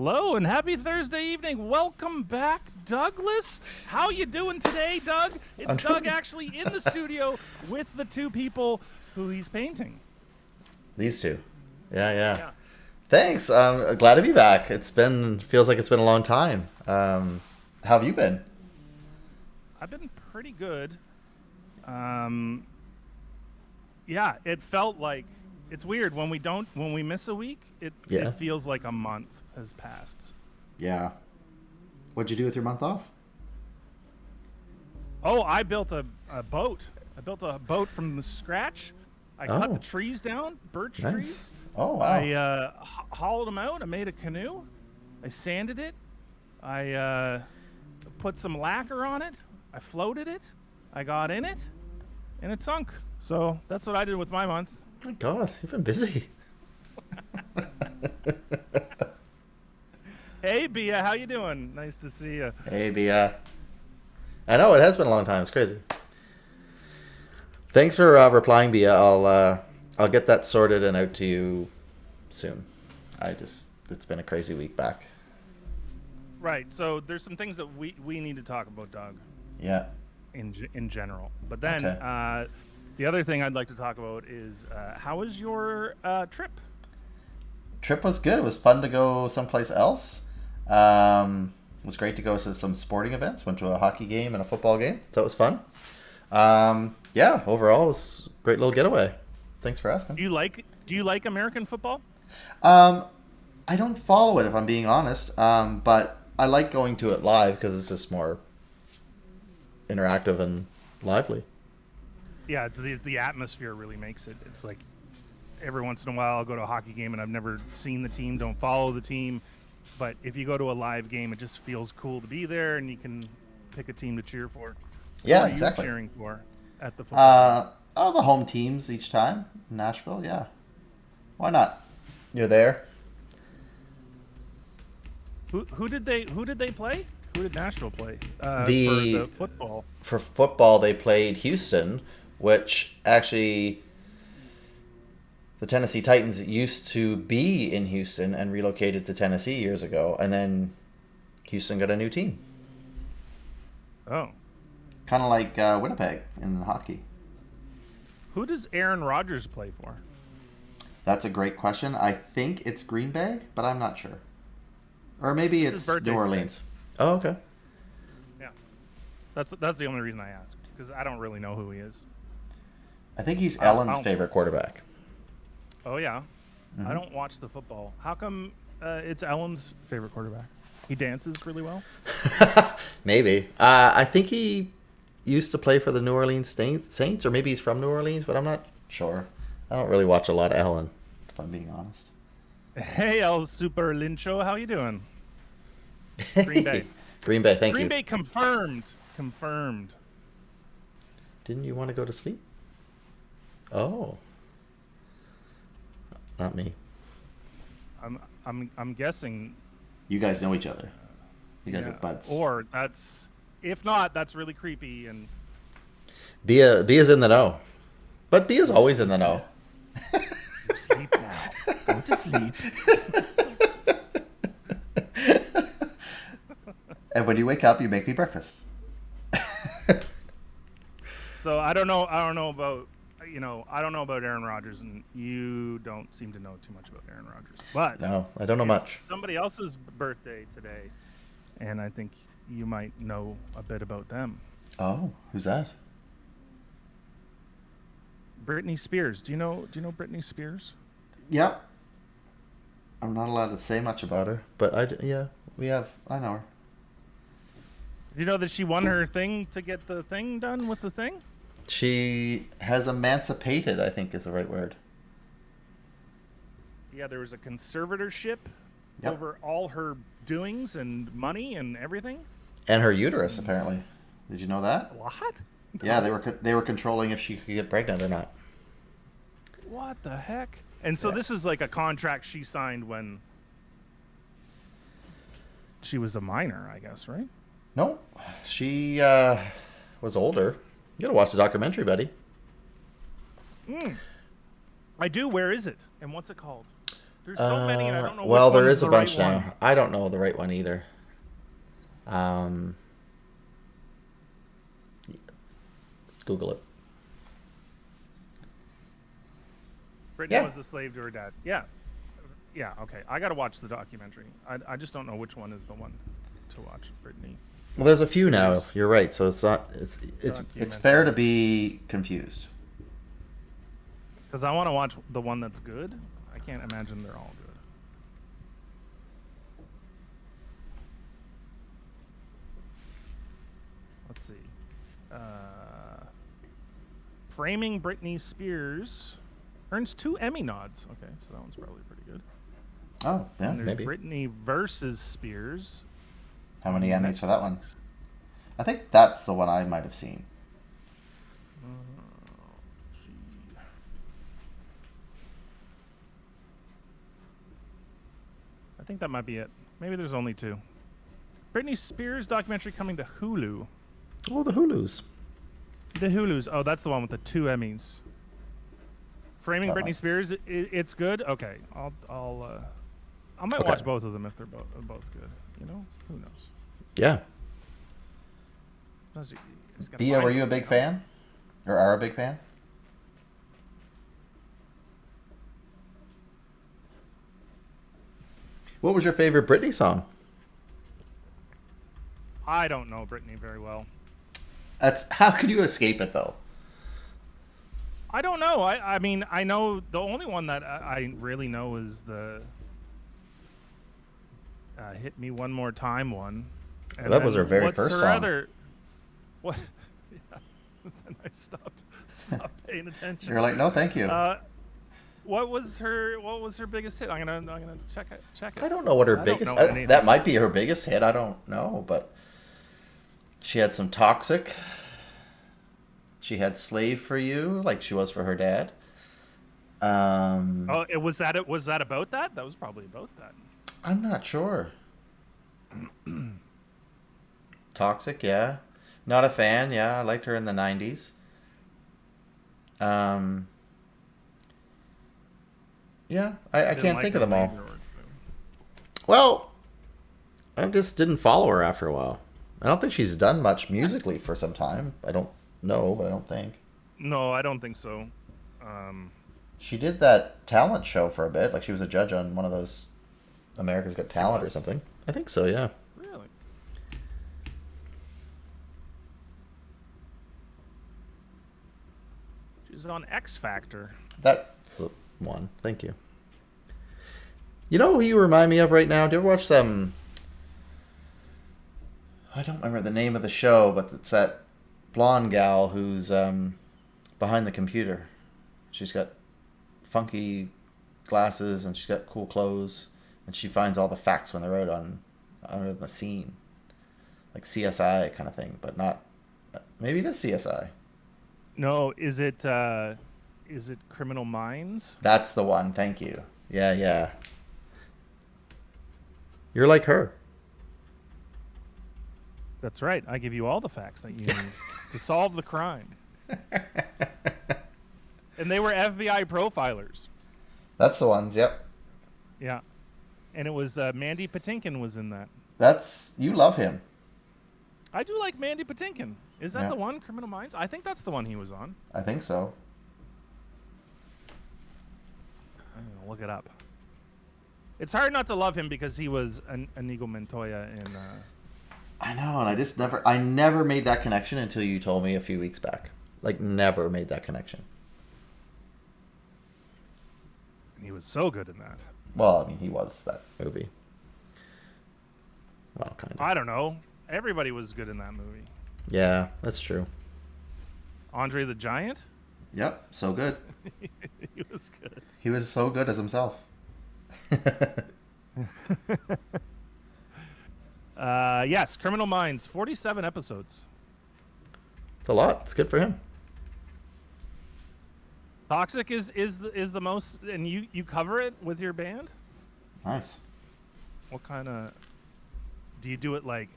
Hello and happy Thursday evening. Welcome back, Douglas. How you doing today, Doug? It's Doug actually in the studio with the two people who he's painting. These two. Yeah. Thanks. I'm glad to be back. Feels like it's been a long time. How have you been? I've been pretty good. Yeah, it felt like it's weird when we miss a week, it feels like a month has passed. Yeah. What'd you do with your month off? Oh, I built a boat. I built a boat from the scratch. I cut the trees down, birch trees. Oh, wow. I hollowed them out. I made a canoe. I sanded it. I put some lacquer on it. I floated it. I got in it, and it sunk. So that's what I did with my month. Oh my God, you've been busy. Hey, Bia, how you doing? Nice to see you. Hey, Bia. I know, it has been a long time. It's crazy. Thanks for replying, Bia. I'll get that sorted and out to you soon. It's been a crazy week back. Right, so there's some things that we need to talk about, Doug. Yeah. In general. But then the other thing I'd like to talk about is how was your trip? Trip was good. It was fun to go someplace else. It was great to go to some sporting events. Went to a hockey game and a football game, so it was fun. Yeah, overall it was a great little getaway. Thanks for asking. Do you like American football? I don't follow it, if I'm being honest, but I like going to it live because it's just more interactive and lively. Yeah, the atmosphere really makes it. It's like every once in a while I'll go to a hockey game and I've never seen the team, don't follow the team, but if you go to a live game, it just feels cool to be there and you can pick a team to cheer for. Yeah, what are exactly. you cheering for at the football game? The home teams each time. Nashville, yeah. Why not? You're there. Who did they play? Who did Nashville play? For the football. For football, they played Houston, which actually the Tennessee Titans used to be in Houston and relocated to Tennessee years ago, and then Houston got a new team. Oh. Kind of like Winnipeg in hockey. Who does Aaron Rodgers play for? That's a great question. I think it's Green Bay, but I'm not sure. Or maybe it's New Orleans. Today. Oh, okay. Yeah. That's the only reason I asked, because I don't really know who he is. I think he's Ellen's favorite quarterback. Oh, yeah. Mm-hmm. I don't watch the football. How come it's Ellen's favorite quarterback? He dances really well? Maybe. I think he used to play for the New Orleans Saints, or maybe he's from New Orleans, but I'm not sure. I don't really watch a lot of Ellen, if I'm being honest. Hey, El Super Lincho, how you doing? Green Bay. Green Bay, thank you. Green Bay confirmed. Didn't you want to go to sleep? Oh. Not me. I'm guessing. You guys know each other. You guys are buds. Or if not, that's really creepy. And Bia's in the know, but Bia's always in the know. Sleep now. Go to sleep. And when you wake up, you make me breakfast. So I don't know about Aaron Rodgers, and you don't seem to know too much about Aaron Rodgers. But no, I don't know much. Somebody else's birthday today, and I think you might know a bit about them. Oh, who's that? Britney Spears. Do you know Britney Spears? Yep. I'm not allowed to say much about her, but I know her. Did you know that she won her thing to get the thing done with the thing? She has emancipated, I think is the right word. Yeah, there was a conservatorship over all her doings and money and everything. And her uterus, apparently. Did you know that? What? Yeah, they were controlling if she could get pregnant or not. What the heck? And so this is like a contract she signed when she was a minor, I guess, right? No, she was older. You gotta watch the documentary, buddy. I do. Where is it? And what's it called? There's so many, and I don't know Well, which there one's is a the bunch right now. one. I don't know the right one either. Let's Google it. Britney was a slave to her dad. Yeah. Yeah, okay. I got to watch the documentary. I just don't know which one is the one to watch, Britney. Well, there's a few now. You're right. So it's not. It's fair to be confused. Because I want to watch the one that's good. I can't imagine they're all good. Let's see. Framing Britney Spears earns 2 Emmy nods. Okay, so that one's probably pretty good. Oh, yeah, and there's maybe. Britney versus Spears. How many Emmys for that one? I think that's the one I might have seen. I think that might be it. Maybe there's only 2. Britney Spears documentary coming to Hulu. Oh, the Hulus. The Hulus. Oh, that's the one with the 2 Emmys. Framing Britney Spears. It's good. Okay, I might watch both of them if they're both good. You know, who knows? Yeah. Bia, were you a big fan, or are a big fan? What was your favorite Britney song? I don't know Britney very well. How could you escape it though? I don't know. I mean, I know the only one that I really know is the "Hit Me One More Time" one. And that was her very first song. What? Yeah. And I stopped paying attention. You're like, no, thank you. What was her biggest hit? I'm gonna check it. I don't know what her biggest. That might be her biggest hit. I don't know, but she had some Toxic. She had Slave for You, like she was for her dad. Was that about that? That was probably about that. I'm not sure. Toxic, yeah. Not a fan, yeah. I liked her in the 90s. Yeah, I can't think of them all. Well, I just didn't follow her after a while. I don't think she's done much musically for some time. I don't know, but I don't think. No, I don't think so. She did that talent show for a bit. Like she was a judge on one of those America's Got Talent or something. I think so, yeah. Really? She's on X Factor. That's the one. Thank you. You know who you remind me of right now? Do you ever watch some... I don't remember the name of the show, but it's that blonde gal who's behind the computer. She's got funky glasses and she's got cool clothes, and she finds all the facts when they're out on the scene, like CSI kind of thing, but not. Maybe it is CSI. No, is it Criminal Minds? That's the one. Thank you. Yeah. You're like her. That's right. I give you all the facts that you need to solve the crime. And they were FBI profilers. That's the ones, yep. Yeah. And it was Mandy Patinkin was in that. You love him. I do like Mandy Patinkin. Is that the one, Criminal Minds? I think that's the one he was on. I think so. I'm going to look it up. It's hard not to love him because he was Inigo Montoya in... I know, and I never made that connection until you told me a few weeks back. Like, never made that connection. And he was so good in that. Well, I mean, he was that movie. Well, kind of. I don't know. Everybody was good in that movie. Yeah, that's true. Andre the Giant? Yep, so good. He was good. He was so good as himself. Yes, Criminal Minds, 47 episodes. It's a lot. It's good for him. Toxic is the most, and you cover it with your band? Nice. What kind of... Do you do it like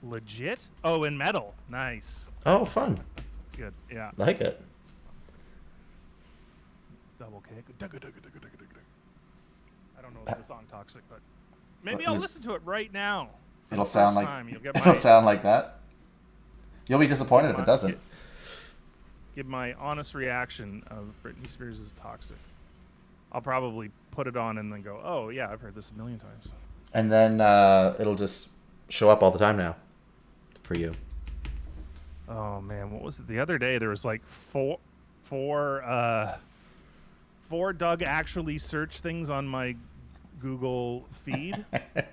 legit? Oh, in metal. Nice. Oh, fun. Good. Yeah. Like it. Double kick. I don't know if the song Toxic, but maybe I'll listen to it right now. It'll sound like It'll sound like that. You'll be disappointed if it doesn't. Give my honest reaction of Britney Spears' Toxic. I'll probably put it on and then go, oh, yeah, I've heard this a million times. And then it'll just show up all the time now for you. Oh, man. What was it? The other day, there was like four Doug Actually search things on my Google feed.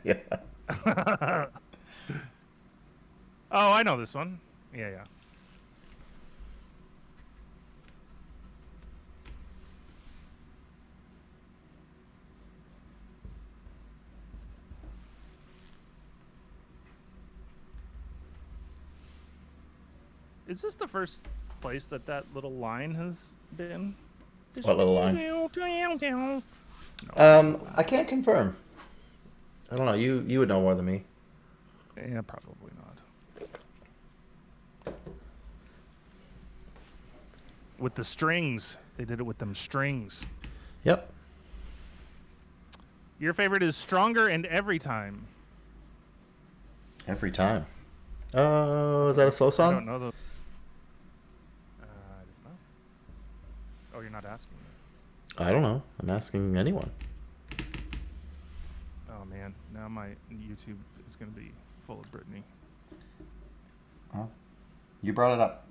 Yeah. Oh, I know this one. Yeah. Is this the first place that little line has been? What little line? No. I can't confirm. I don't know. You would know more than me. Yeah, probably not. With the strings. They did it with them strings. Yep. Your favorite is Stronger and Every Time. Every time. Oh, is that a slow song? I don't know those. I don't know. Oh, you're not asking me. I don't know. I'm asking anyone. Oh, man. Now my YouTube is going to be full of Britney. Oh, you brought it up.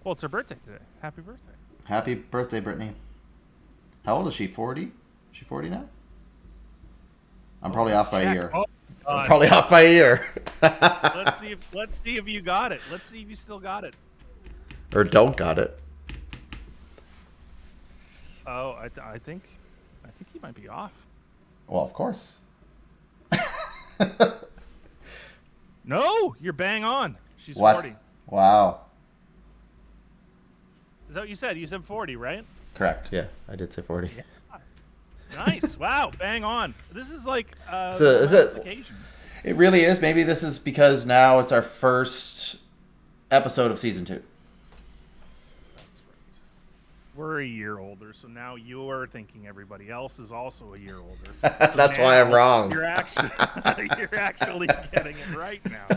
Well, it's her birthday today. Happy birthday. Happy birthday, Britney. How old is she? 40? Is she 40 now? I'm probably off by a year. Oh, I'm probably off by a year. Let's see if you got it. Let's see if you still got it. Or don't got it. Oh, I think he might be off. Well, of course. No, you're bang on. She's What? 40. Wow. Is that what you said? You said 40, right? Correct. Yeah, I did say 40. Yeah. Nice. Wow, bang on. This is like occasion. It really is. Maybe this is because now it's our first episode of season 2. That's right. We're a year older, so now you're thinking everybody else is also a year older. So That's why I'm wrong. You're actually getting it right now.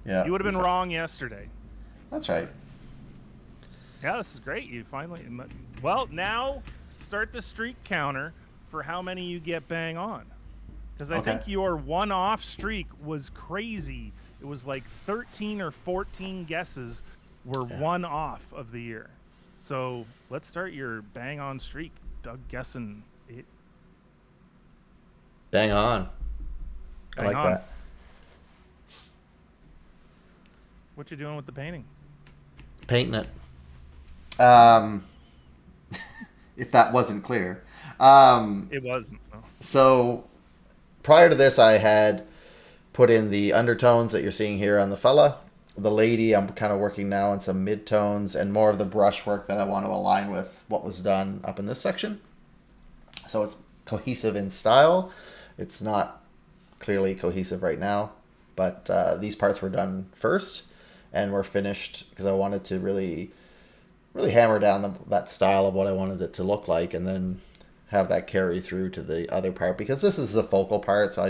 Yeah. You would have been wrong yesterday. That's right. Yeah, this is great. You finally... Well, now start the streak counter for how many you get bang on. Because I think your one-off streak was crazy. It was like 13 or 14 guesses were one off of the year. So let's start your bang on streak. Doug guessing it. Bang on. I like that. What you doing with the painting? Painting it. If that wasn't clear. It wasn't. No. So prior to this, I had put in the undertones that you're seeing here on the fella. The lady, I'm kind of working now on some midtones and more of the brushwork that I want to align with what was done up in this section. So it's cohesive in style. It's not clearly cohesive right now, but these parts were done first and were finished because I wanted to really hammer down that style of what I wanted it to look like, and then have that carry through to the other part, because this is the focal part. So I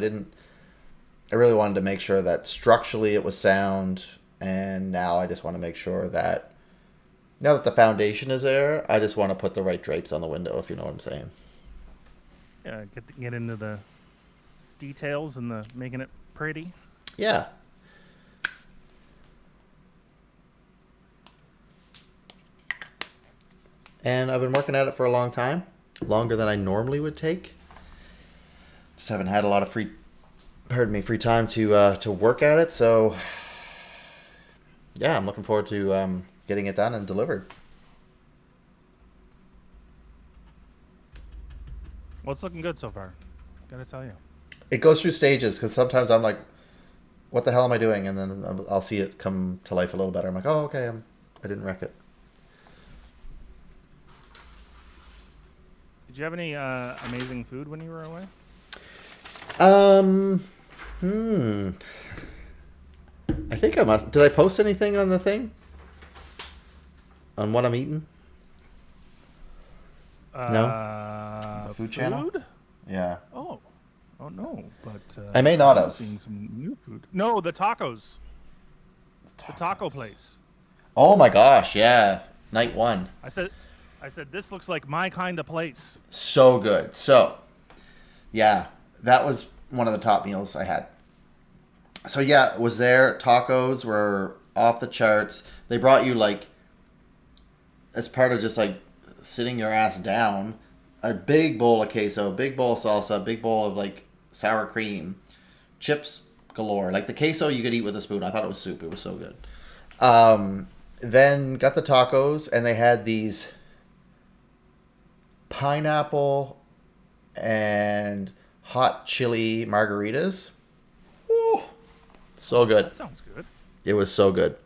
really wanted to make sure that structurally it was sound, and now I just want to make sure that now that the foundation is there, I just want to put the right drapes on the window, if you know what I'm saying. Yeah, get into the details and the making it pretty. Yeah. And I've been working at it for a long time, longer than I normally would take. Just haven't had a lot of free time to work at it. So yeah, I'm looking forward to getting it done and delivered. Well, it's looking good so far. Gotta tell you. It goes through stages, because sometimes I'm like, what the hell am I doing? And then I'll see it come to life a little better. I'm like, oh, okay, I didn't wreck it. Did you have any amazing food when you were away? I think I must. Did I post anything on the thing? on what I'm eating? The food channel? Yeah. Oh no, but I may not have seen some new food. No, the tacos. The taco place. Oh my gosh, yeah. Night one. I said this looks like my kind of place. So good. So, yeah, that was one of the top meals I had. So yeah, it was there. Tacos were off the charts. They brought you like, as part of just like sitting your ass down, a big bowl of queso, big bowl of salsa, big bowl of like sour cream, chips galore. Like the queso you could eat with a spoon. I thought it was soup. It was so good. Then got the tacos, and they had these pineapple and hot chili margaritas. Ooh, so good. That sounds good. It was so good.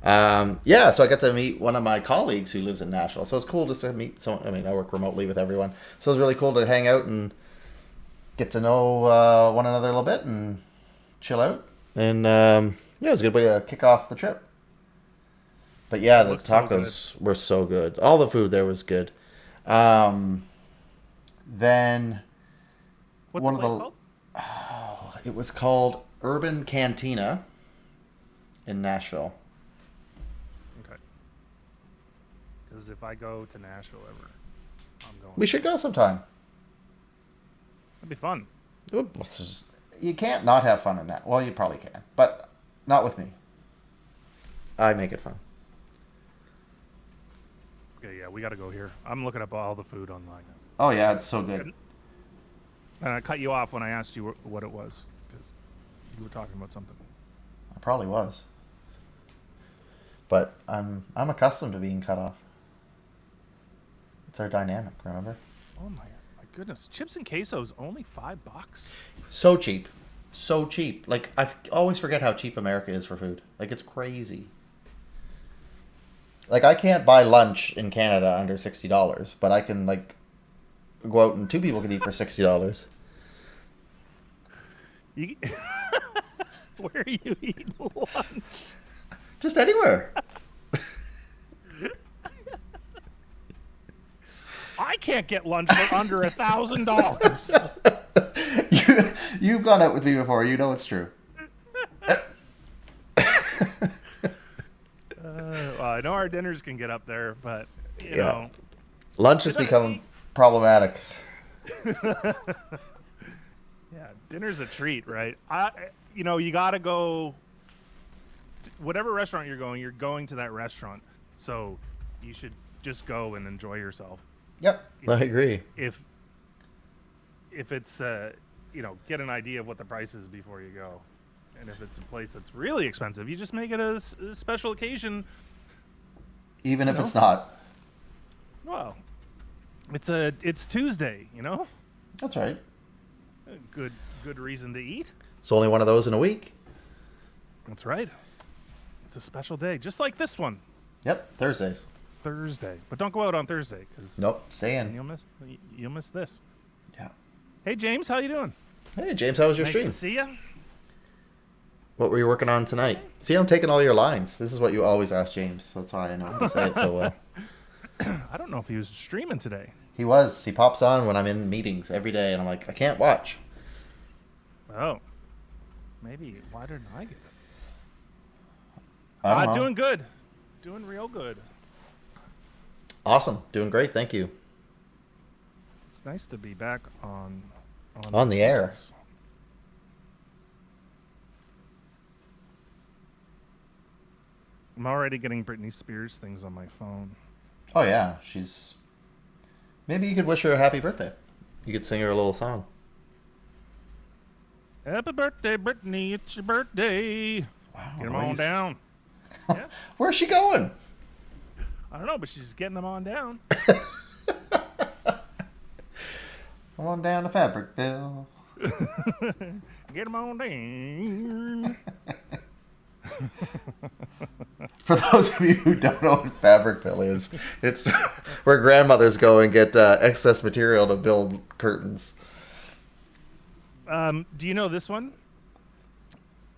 Yeah, so I got to meet one of my colleagues who lives in Nashville. So it's cool just to meet someone. I mean, I work remotely with everyone. So it was really cool to hang out and get to know one another a little bit and chill out. And yeah, it was a good way to kick off the trip. But yeah, the tacos were so good. All the food there was good. Then what's the place called? Oh, it was called Urban Cantina in Nashville. Okay. Because if I go to Nashville ever, I'm going. We should go sometime. That'd be fun. You can't not have fun in that. Well, you probably can, but not with me. I make it fun. Yeah, we got to go here. I'm looking up all the food online now. Oh yeah, it's so good. And I cut you off when I asked you what it was because you were talking about something. I probably was, but I'm accustomed to being cut off. It's our dynamic, remember? Oh my goodness! Chips and quesos only $5. So cheap, so cheap. Like I always forget how cheap America is for food. Like it's crazy. Like I can't buy lunch in Canada under $60, but I can like go out and two people can eat for $60. Where you eat lunch? Just anywhere. I can't get lunch for under $1,000. You've gone out with me before. You know it's true. Well, I know our dinners can get up there, but you know, lunch has become problematic. Yeah, dinner's a treat, right? You got to go. Whatever restaurant you're going to that restaurant, so you should just go and enjoy yourself. Yep, I agree. If it's get an idea of what the price is before you go, and if it's a place that's really expensive, you just make it a special occasion. Even if it's not. Well, it's Tuesday, you know. That's right. A good reason to eat. It's only one of those in a week. That's right. It's a special day, just like this one. Yep, Thursdays. Thursday, but don't go out on Thursday because stay in. You'll miss this. Yeah. Hey James, how you doing? Hey James, how was your stream? Nice to see you. What were you working on tonight? See, I'm taking all your lines. This is what you always ask James, so that's why I know how to say it so well. I don't know if he was streaming today. He was. He pops on when I'm in meetings every day, and I'm like, I can't watch. Oh. Maybe. Why didn't I get it? I don't know. Doing good. Doing real good. Awesome. Doing great. Thank you. It's nice to be back on the air. I'm already getting Britney Spears things on my phone. Oh, yeah. She's... Maybe you could wish her a happy birthday. You could sing her a little song. Happy birthday, Britney. It's your birthday. Wow. Get them on down. Yeah. Where's she going? I don't know, but she's getting them on down. On down to Fabricville. Get them on down. For those of you who don't know what Fabricville is, it's where grandmothers go and get excess material to build curtains. Do you know this one?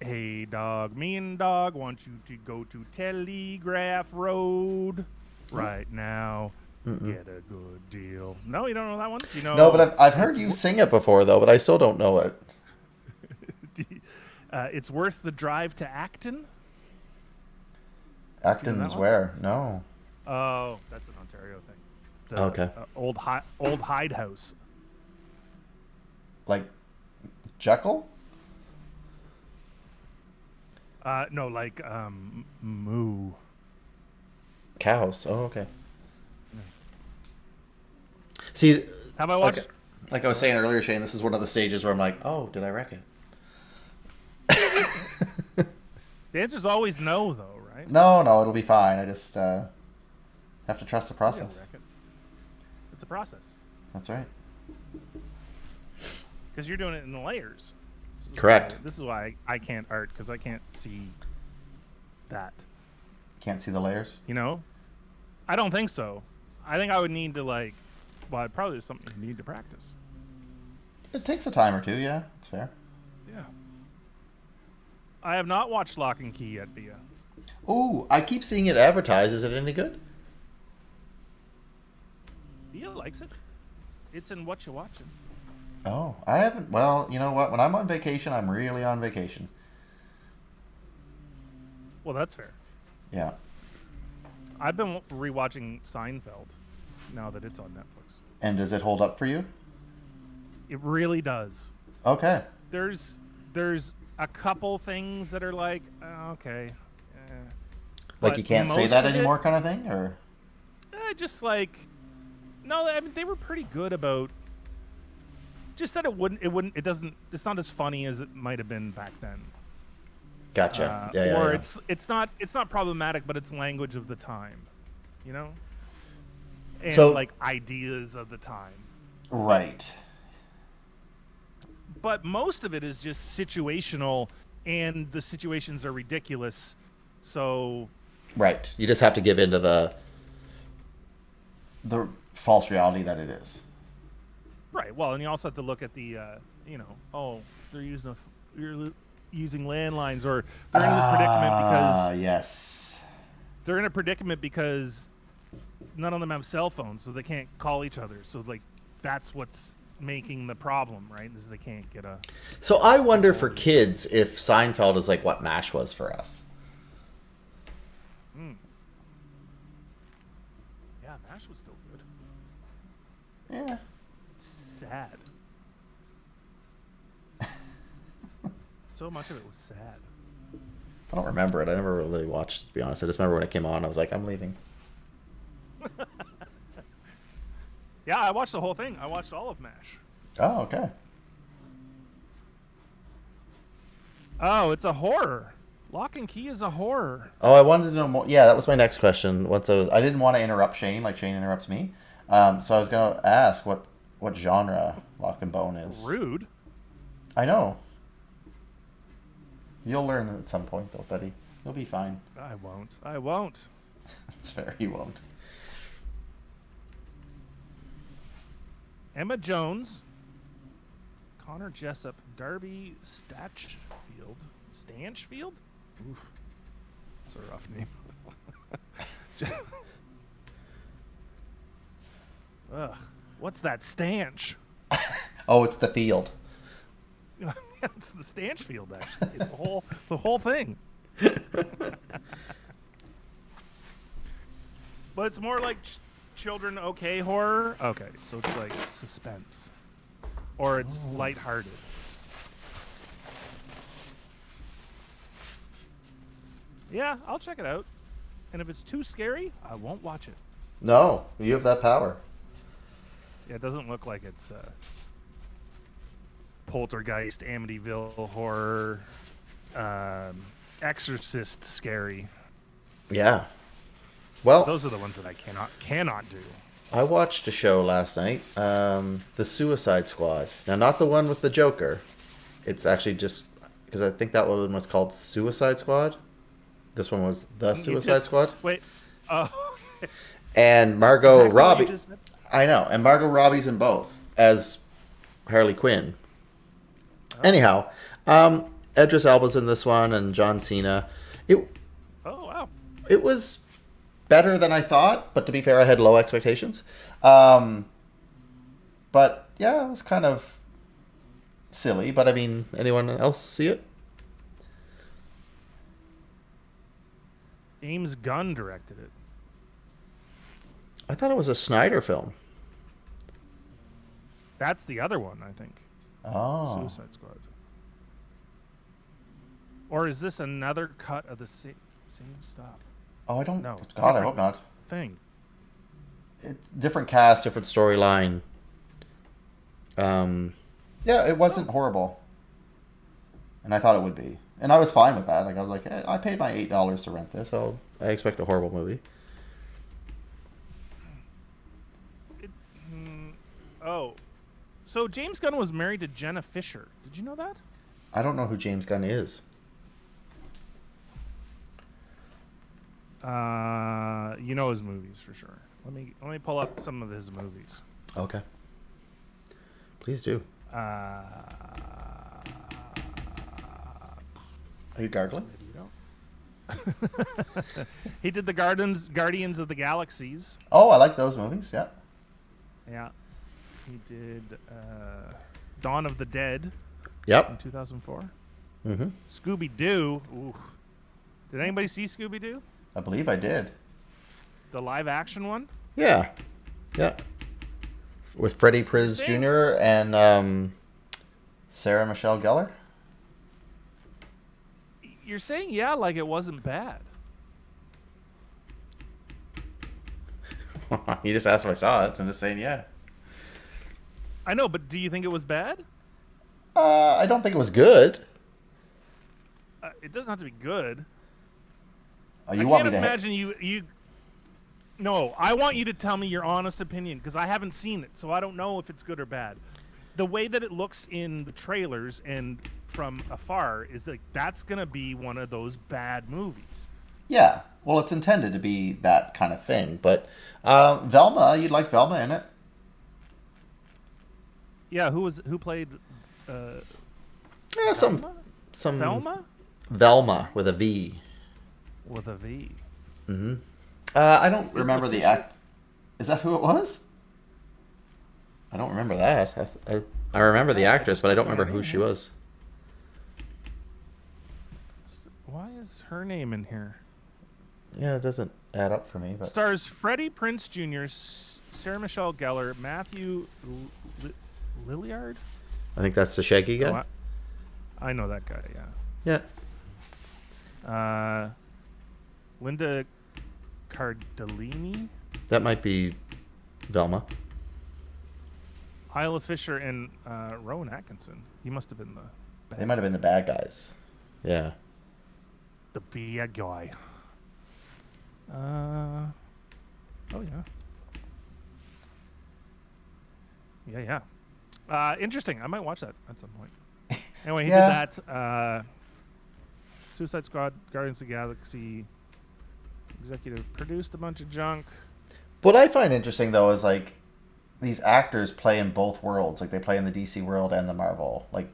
Hey dog, me and dog want you to go to Telegraph Road right now. Get a good deal. No, you don't know that one? You know? No, but I've heard you sing it before though, but I still don't know it. It's worth the drive to Acton. Acton's where? No. Oh, that's an Ontario thing. Okay. Old hide house. Like Jekyll? No, like moo. Cows. Oh, okay. See, have I watched? Like I was saying earlier, Shane, this is one of the stages where I'm like, oh, did I wreck it? The answer's always no, though, right? No, it'll be fine. I just have to trust the process. It's a process. That's right. Because you're doing it in layers. Correct. This is why I can't art, because I can't see that. Can't see the layers? You know? I don't think so. I think I would need to, well, probably is something you need to practice. It takes a time or two, yeah. It's fair. Yeah. I have not watched Lock and Key yet, Bia. Ooh, I keep seeing it advertised. Is it any good? Bia likes it. It's in What You Watching. Oh, I haven't. Well, you know what? When I'm on vacation, I'm really on vacation. Well, that's fair. Yeah. I've been rewatching Seinfeld now that it's on Netflix. And does it hold up for you? It really does. Okay. There's a couple things that are like, okay. Like you can't say that anymore kind of thing? Or? Just like, no, I mean, they were pretty good about, just said it's not as funny as it might have been back then. Gotcha. Or it's not problematic, but it's language of the time, you know? And so, like ideas of the time. Right. But most of it is just situational, and the situations are ridiculous. So, right. You just have to give into the false reality that it is. Right. Well, and you also have to look at the, they're using landlines, or they're in a predicament because yes, they're in a predicament because none of them have cell phones, so they can't call each other. So like that's what's making the problem, right? Is they can't get a. So I wonder for kids if Seinfeld is like what MASH was for us. Yeah, MASH was still good. Yeah. Sad. So much of it was sad. I don't remember it. I never really watched, to be honest. I just remember when it came on, I was like, I'm leaving. Yeah, I watched the whole thing. I watched all of MASH. Oh, okay. Oh, it's a horror. Lock and Key is a horror. Oh, I wanted to know more. Yeah, that was my next question. I didn't want to interrupt Shane like Shane interrupts me. So I was going to ask what genre Lock and Bone is. Rude. I know. You'll learn at some point, though, buddy. You'll be fine. I won't. It's fair. You won't. Emma Jones, Connor Jessup, Darby Stanchfield. Oof. That's a rough name. Ugh. What's that stanch? Oh, it's the field. It's the Stanchfield, actually. The whole thing. But it's more like children okay horror. Okay, so it's like suspense. Or it's lighthearted. Yeah, I'll check it out. And if it's too scary, I won't watch it. No, you have that power. Yeah, it doesn't look like it's Poltergeist, Amityville horror, Exorcist scary. Yeah. Well, those are the ones that I cannot do. I watched a show last night, The Suicide Squad. Now, not the one with the Joker. It's actually just because I think that one was called Suicide Squad. This one was The Suicide Squad. Wait. Oh. And Margot Robbie. I know, and Margot Robbie's in both as Harley Quinn. Oh. Anyhow, Idris Elba's in this one, and John Cena. It Oh wow. it was better than I thought, but to be fair, I had low expectations. But yeah, it was kind of silly. But I mean, anyone else see it? James Gunn directed it. I thought it was a Snyder film. That's the other one, I think. Oh. Suicide Squad. Or is this another cut of the same stuff? Oh, I don't. No, God, I hope not. Thing. Different cast, different storyline. Yeah, it wasn't horrible, and I thought it would be, and I was fine with that. Like I was like, hey, I paid my $8 to rent this, so I expect a horrible movie. Oh, so James Gunn was married to Jenna Fisher. Did you know that? I don't know who James Gunn is. You know his movies for sure. Let me pull up some of his movies. Okay. Please do. Are you gargling? He did the Guardians of the Galaxies. Oh, I like those movies. Yeah. Yeah. He did Dawn of the Dead. Yep. In 2004. Mm-hmm. Scooby-Doo. Ooh. Did anybody see Scooby-Doo? I believe I did. The live action one? Yeah. Yeah. With Freddie Prinze Jr. and Sarah Michelle Gellar. You're saying yeah like it wasn't bad. You just asked if I saw it. I'm just saying yeah. I know, but do you think it was bad? I don't think it was good. It doesn't have to be good. You want me to imagine you. No, I want you to tell me your honest opinion because I haven't seen it, so I don't know if it's good or bad. The way that it looks in the trailers and from afar is like that's gonna be one of those bad movies. Yeah, well, it's intended to be that kind of thing, but Velma, you'd like Velma in it. Yeah, who played? Yeah, some Velma. Velma with a V. With a V. Mm-hmm. I don't remember the act. Is that who it was? I don't remember that. I remember the actress, but I don't remember who she was. Why is her name in here? Yeah, it doesn't add up for me. But stars Freddie Prinze Jr., Sarah Michelle Gellar, Matthew Lillard. I think that's the Shaggy guy. I know that guy. Yeah. Yeah. Linda Cardellini. That might be Velma. Isla Fisher and Rowan Atkinson. He must have been the bad They might have been the bad guys. Yeah. The bad guy. Oh, yeah. Yeah. Interesting. I might watch that at some point. Anyway, he did that. Suicide Squad, Guardians of the Galaxy. Executive produced a bunch of junk. What I find interesting, though, is like these actors play in both worlds. Like they play in the DC world and the Marvel. Like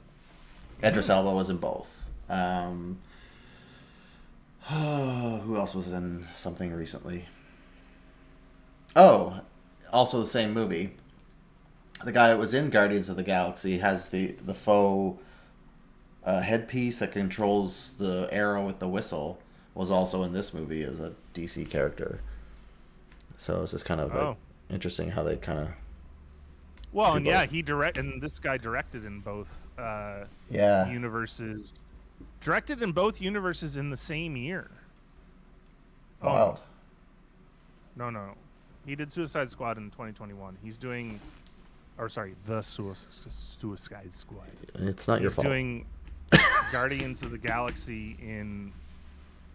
Idris Elba was in both. Who else was in something recently? Oh, also the same movie. The guy that was in Guardians of the Galaxy has the faux headpiece that controls the arrow with the whistle. Was also in this movie as a DC character. So it's just kind of like interesting how they kind of. Well, and both. And this guy directed in both. Universes. Directed in both universes in the same year. Wild. No. He did Suicide Squad in 2021. He's doing, the Suicide Squad. It's not your fault. He's doing Guardians of the Galaxy in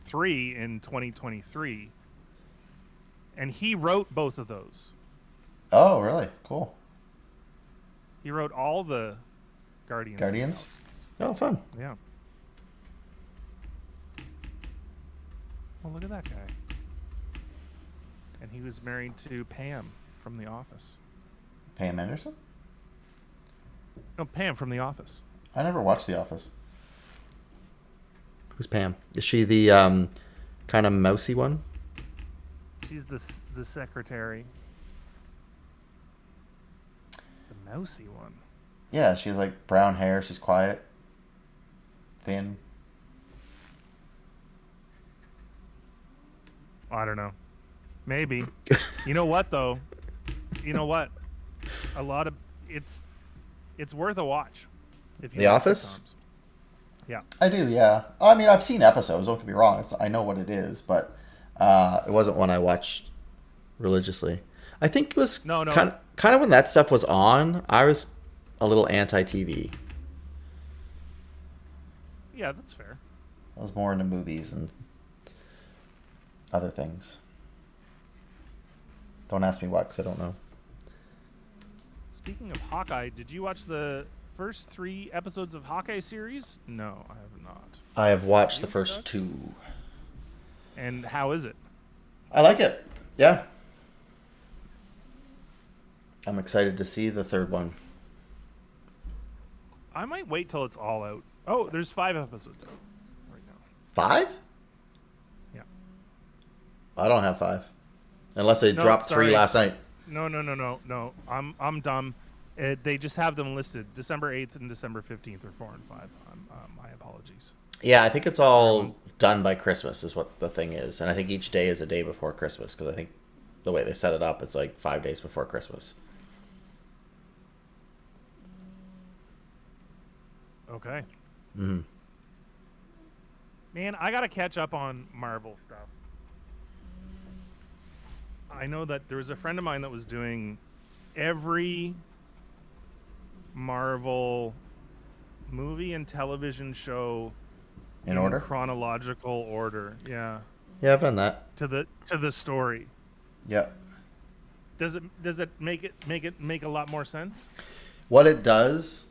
3 in 2023, and he wrote both of those. Oh, really? Cool. He wrote all the Guardians. Oh, fun. Yeah. Well, look at that guy. And he was married to Pam from The Office. Pam Anderson? No, Pam from The Office. I never watched The Office. Who's Pam? Is she the kind of mousy one? She's the secretary. The mousy one. Yeah, she has like brown hair. She's quiet, thin. I don't know. Maybe. You know what though? You know what? A lot of it's worth a watch. If you The like Office? sitcoms. Yeah. I do, yeah. I mean, I've seen episodes. Don't get me wrong. I know what it is, but it wasn't one I watched religiously. I think it was No. kind of when that stuff was on. I was a little anti-TV. Yeah, that's fair. I was more into movies and other things. Don't ask me what, because I don't know. Speaking of Hawkeye, did you watch the first 3 episodes of Hawkeye series? No, I have not. I have watched the You, first Doug? 2. And how is it? I like it. Yeah. I'm excited to see the 3rd one. I might wait till it's all out. Oh, there's 5 episodes out right now. 5? Yeah. I don't have 5. Unless they No, dropped 3 sorry. last night. No. I'm dumb. They just have them listed. December 8th and December 15th are 4 and 5. My apologies. Yeah, I think it's all done by Christmas is what the thing is. And I think each day is a day before Christmas, because I think the way they set it up, it's like 5 days before Christmas. Okay. Mm-hmm. Man, I gotta catch up on Marvel stuff. I know that there was a friend of mine that was doing every Marvel movie and television show In order? chronological order. Yeah, Yeah, I've done that. to the story. Yeah. Does it make a lot more sense? What it does,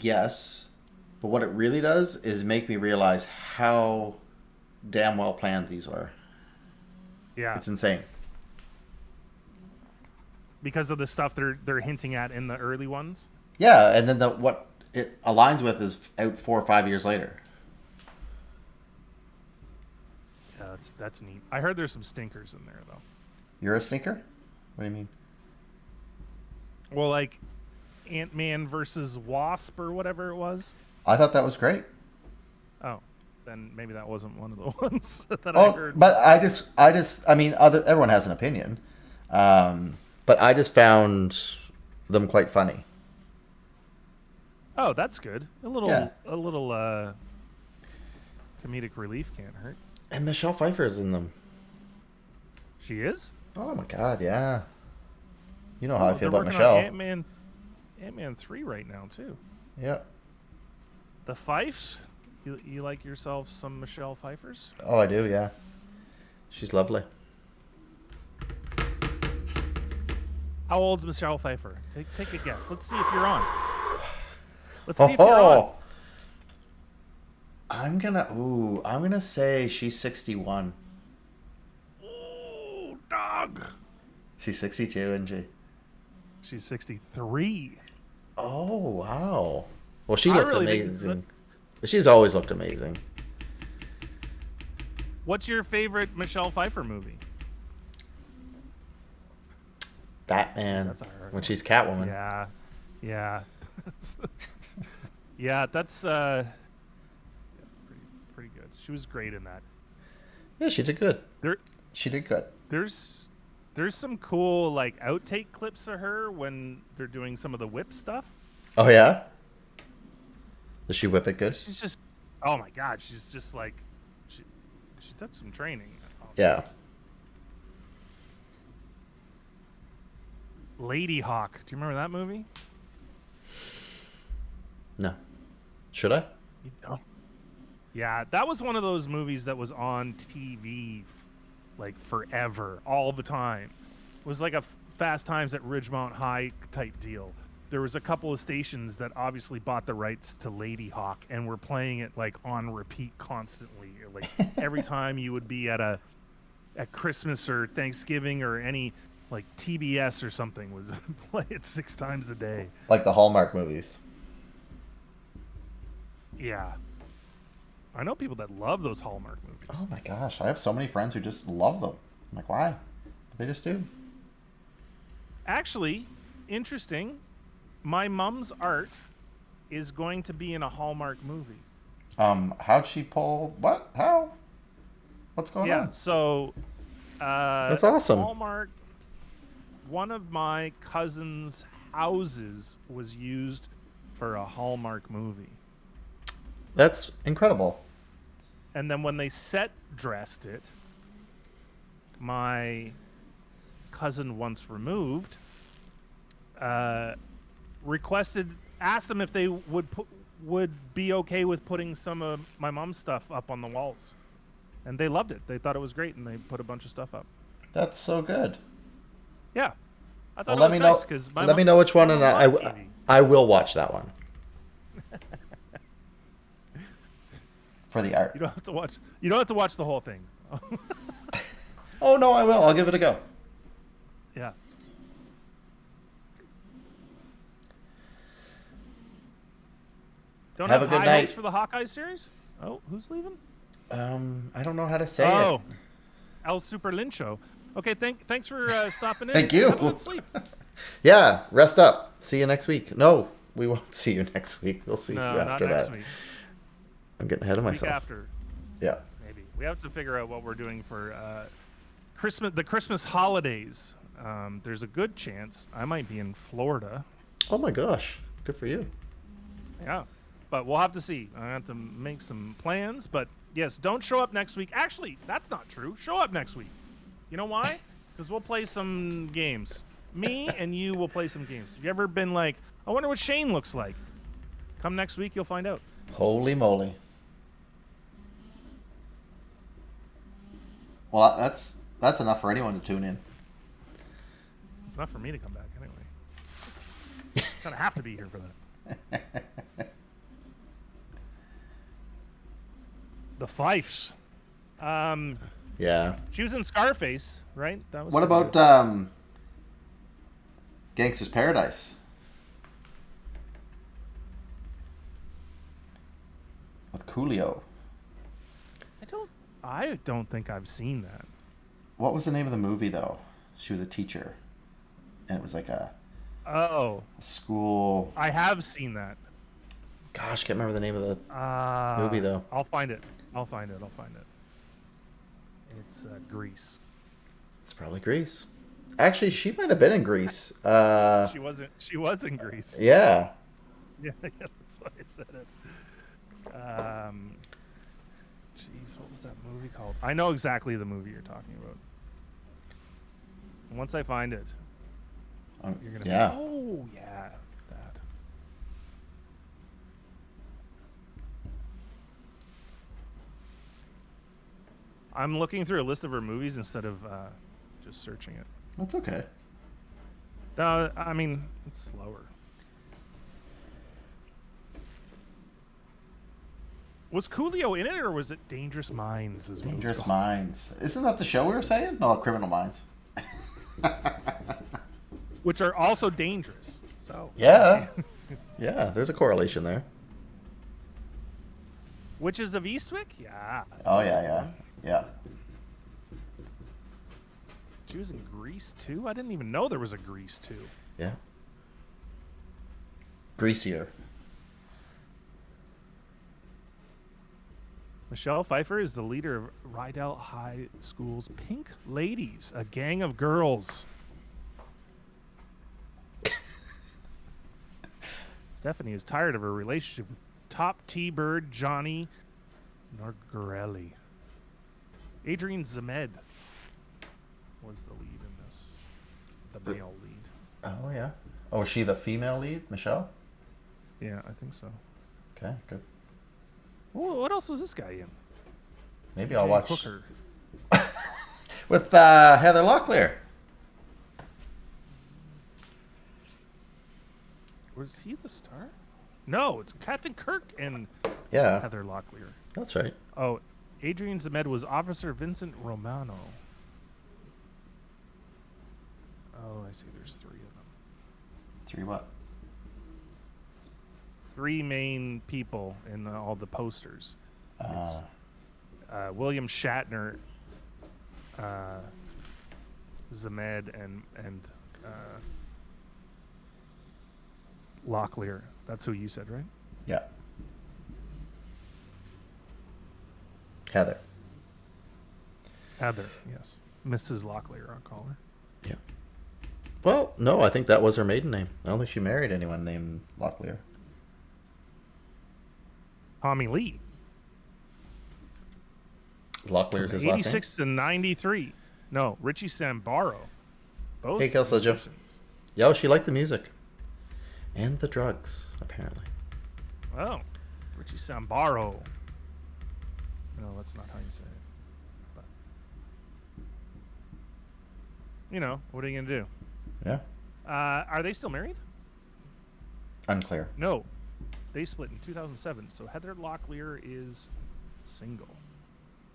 yes. But what it really does is make me realize how damn well planned these were. Yeah, It's insane. because of the stuff they're hinting at in the early ones. Yeah, and then what it aligns with is out 4 or 5 years later. Yeah, that's neat. I heard there's some stinkers in there though. You're a sneaker? What do you mean? Well, like Ant-Man versus Wasp or whatever it was. I thought that was great. Oh, then maybe that wasn't one of the ones that I Oh, heard. but I mean, everyone has an opinion. But I just found them quite funny. Oh, that's good. A little Yeah. Comedic relief can't hurt. And Michelle Pfeiffer's in them. She is? Oh my god, yeah. You know how I feel they're about working Michelle. on Ant-Man 3 right now too. Yeah. The Fifes? You like yourself some Michelle Pfeiffers? Oh, I do, yeah. She's lovely. How old's Michelle Pfeiffer? Take a guess. Let's see if you're on. Let's see if you're on. I'm gonna say she's 61. Ooh, dog. She's 62, isn't she? She's 63. Oh, wow. Well, she I looks really think amazing. She's always looked amazing. What's your favorite Michelle Pfeiffer movie? Batman. That's a hard when one. she's Catwoman. Yeah. Yeah, that's pretty good. She was great in that. Yeah, she did good. There She did good. there's some cool like outtake clips of her when they're doing some of the whip stuff. Oh, yeah? Does she whip it good? She's just, oh my god, she's just like, she took some training. Yeah. Lady Hawk. Do you remember that movie? No. Should I? Oh. Yeah, that was one of those movies that was on TV like forever, all the time. It was like a Fast Times at Ridgemont High type deal. There was a couple of stations that obviously bought the rights to Lady Hawk and were playing it like on repeat constantly. Like every time you would be at Christmas or Thanksgiving or any like TBS or something would play it 6 times a day. Like the Hallmark movies. Yeah. I know people that love those Hallmark movies. Oh my gosh, I have so many friends who just love them. I'm like, why? But they just do. Actually, interesting. My mom's art is going to be in a Hallmark movie. How'd she pull what? How? What's going on? Yeah, so That's awesome. Hallmark, one of my cousin's houses was used for a Hallmark movie. That's incredible. And then when they set dressed it, my cousin once removed asked them if they would be okay with putting some of my mom's stuff up on the walls. And they loved it. They thought it was great, and they put a bunch of stuff up. That's so good. Yeah. I thought Well, it was nice because let me know which one, and I will watch that one. For the art. You don't have to watch. You don't have to watch the whole thing. Oh no, I will. I'll give it a go. Yeah. Don't Have a good high night. hopes for the Hawkeye series? Oh, who's leaving? I don't know how to say it. El Super Lincho. Okay, thanks for stopping in. Thank you. Have a good sleep. Yeah, rest up. See you next week. No, we won't see you next week. We'll see you after not that. next week. I'm getting ahead of Week myself. after, Yeah. maybe. We have to figure out what we're doing for the Christmas holidays. There's a good chance I might be in Florida. Oh my gosh. Good for you. Yeah, but we'll have to see. I have to make some plans. But yes, don't show up next week. Actually, that's not true. Show up next week. You know why? Because we'll play some games. Me and you will play some games. Have you ever been like, I wonder what Shane looks like? Come next week, you'll find out. Holy moly. Well, that's enough for anyone to tune in. It's not for me to come back anyway. Kind of have to be here for that. The Pfeifers. Yeah. She was in Scarface, right? That was What pretty about good. Gangster's Paradise? With Coolio. I don't think I've seen that. What was the name of the movie though? She was a teacher, and it was like a school. I have seen that. Gosh, can't remember the name of the movie though. I'll find it. It's Grease. It's probably Grease. Actually, she might have been in Grease. She wasn't. She was in Grease. Yeah. Yeah, that's why I said it. Jeez, what was that movie called? I know exactly the movie you're talking about. And once I find it, you're gonna. Yeah. Oh yeah, that. I'm looking through a list of her movies instead of just searching it. That's okay. I mean, it's slower. Was Coolio in it, or was it Dangerous Minds? Dangerous Minds. Isn't that the show we were saying? No, Criminal Minds. Which are also dangerous. So. Yeah. Yeah, there's a correlation there. Witches of Eastwick? Yeah. Oh, yeah. She was in Grease 2? I didn't even know there was a Grease 2. Yeah. Greasier. Michelle Pfeiffer is the leader of Rydell High School's Pink Ladies, a gang of girls. Stephanie is tired of her relationship with top T-Bird Johnny Nargarelli. Adrian Zemed was the lead in this. The male lead. Oh, yeah. Oh, is she the female lead, Michelle? Yeah, I think so. Okay, good. What else was this guy in? Maybe I'll watch. Hooker. With Heather Locklear. Was he the star? No, it's Captain Kirk and Yeah, Heather Locklear. that's right. Oh, Adrian Zemed was Officer Vincent Romano. Oh, I see. There's three of them. Three what? Three main people in all the posters. It's William Shatner, Zemed, and Locklear. That's who you said, right? Yeah. Heather. Heather, yes. Mrs. Locklear, I'll call her. Yeah. Well, no, I think that was her maiden name. I don't think she married anyone named Locklear. Tommy Lee. Locklear's his last name? 86 to 93. No, Richie Sambaro. Both Hey, Kelso Joe. musicians. Yo, she liked the music. And the drugs, apparently. Oh, Richie Sambaro. No, that's not how you say it. But, you know, what are you going to do? Yeah. Are they still married? Unclear. No. They split in 2007. So Heather Locklear is single.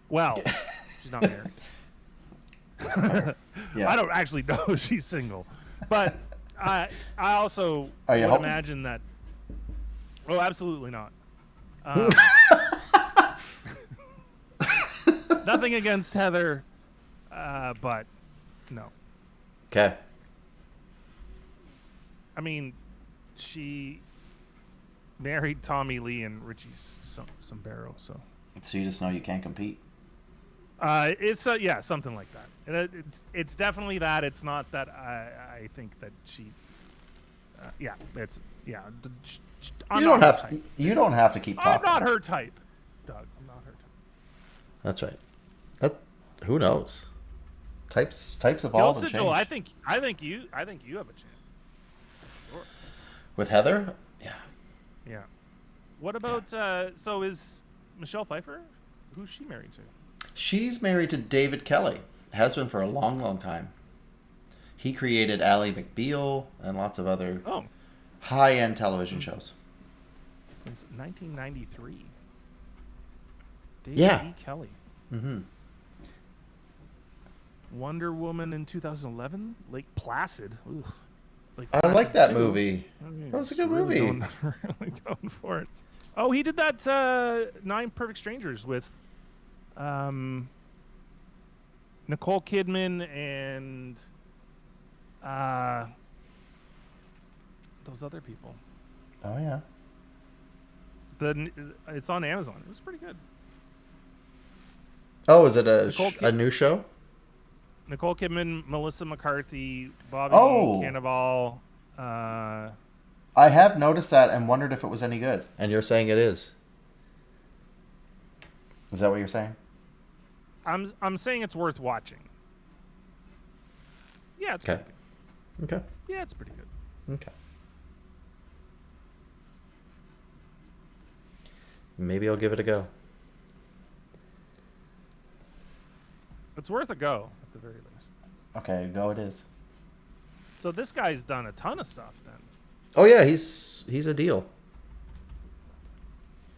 Well, she's not married. Yeah. I don't actually know if she's single. But I also Are you would hoping? imagine that. Oh, absolutely not. Nothing against Heather, but no. Okay. I mean, she married Tommy Lee and Richie Sambaro, so So you just know you can't compete. it's yeah, something like that. It's definitely that. It's not that I think that she. Yeah, it's yeah. I'm You don't not her have type. you don't have to keep talking. I'm not her type, Doug. I'm not her type. That's right. Who knows? Types evolve and change. Joel, I think you have a chance. Sure. With Heather? Yeah. Yeah. What about so is Michelle Pfeiffer? Who's she married to? She's married to David Kelly. Has been for a long, long time. He created Ally McBeal and lots of other high-end television shows. Since 1993. Yeah. David E. Kelly. Mm-hmm. Wonder Woman in 2011. Lake Placid. Ooh. Lake I Placid like that 2. movie. I mean, That was a it's good really movie. really going for it. Oh, he did that 9 Perfect Strangers with Nicole Kidman and those other people. Oh, yeah. It's on Amazon. It was pretty good. Oh, is it Nicole a new show? Nicole Kidman, Melissa McCarthy, Bobby Oh. Cannavale. I have noticed that and wondered if it was any good. And you're saying it is. Is that what you're saying? I'm saying it's worth watching. Yeah, it's Okay. pretty good. Okay. Yeah, it's pretty good. Okay. Maybe I'll give it a go. It's worth a go at the very least. Okay, go it is. So this guy's done a ton of stuff then. Oh yeah, he's a deal.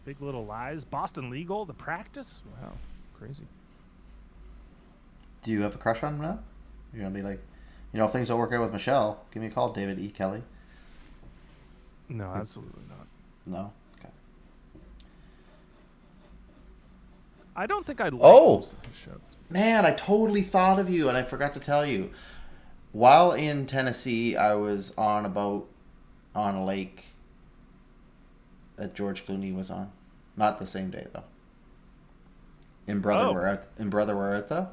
Big Little Lies, Boston Legal, The Practice. Wow, crazy. Do you have a crush on him now? You're gonna be like, if things don't work out with Michelle, give me a call, David E. Kelly. No, absolutely not. No. Okay. I don't think I like Oh! most of his shows. Man, I totally thought of you, and I forgot to tell you. While in Tennessee, I was on a boat on a lake that George Clooney was on. Not the same day though. In Brother Where Art Thou?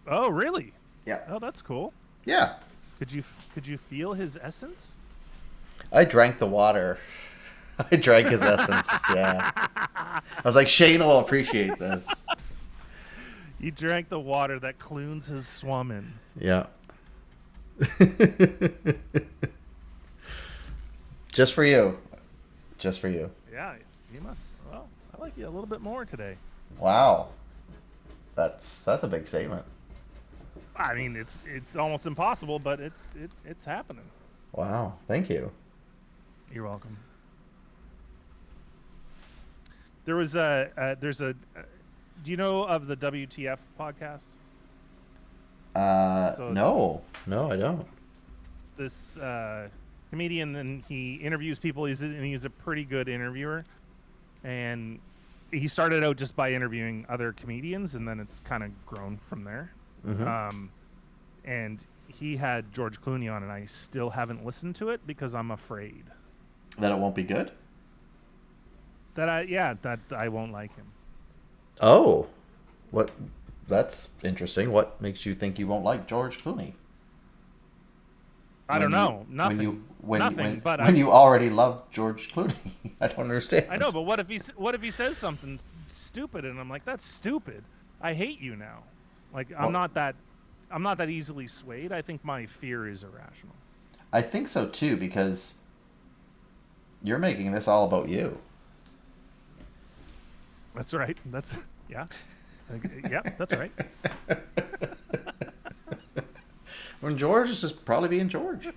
Oh, really? Yeah. Oh, that's cool. Yeah. Could you feel his essence? I drank the water. I drank his essence. Yeah. I was like, Shane will appreciate this. You drank the water that Clunes has swum in. Yeah. Just for you. Just for you. Yeah, you must. Well, I like you a little bit more today. Wow. That's a big statement. I mean, it's almost impossible, but it's happening. Wow. Thank you. You're welcome. There's a. Do you know of the WTF podcast? No, I don't. It's this comedian, and he interviews people. He's a pretty good interviewer, and he started out just by interviewing other comedians, and then it's kind of grown from there. Mm-hmm. And he had George Clooney on, and I still haven't listened to it because I'm afraid That it won't be good? that I won't like him. Oh. What? That's interesting. What makes you think you won't like George Clooney? I don't know. Nothing. When you already love George Clooney, I don't understand. I know, but what if he says something stupid, and I'm like, that's stupid. I hate you now. Like I'm not that easily swayed. I think my fear is irrational. I think so too, because you're making this all about you. That's right. Yeah, that's right. When George is just probably being George.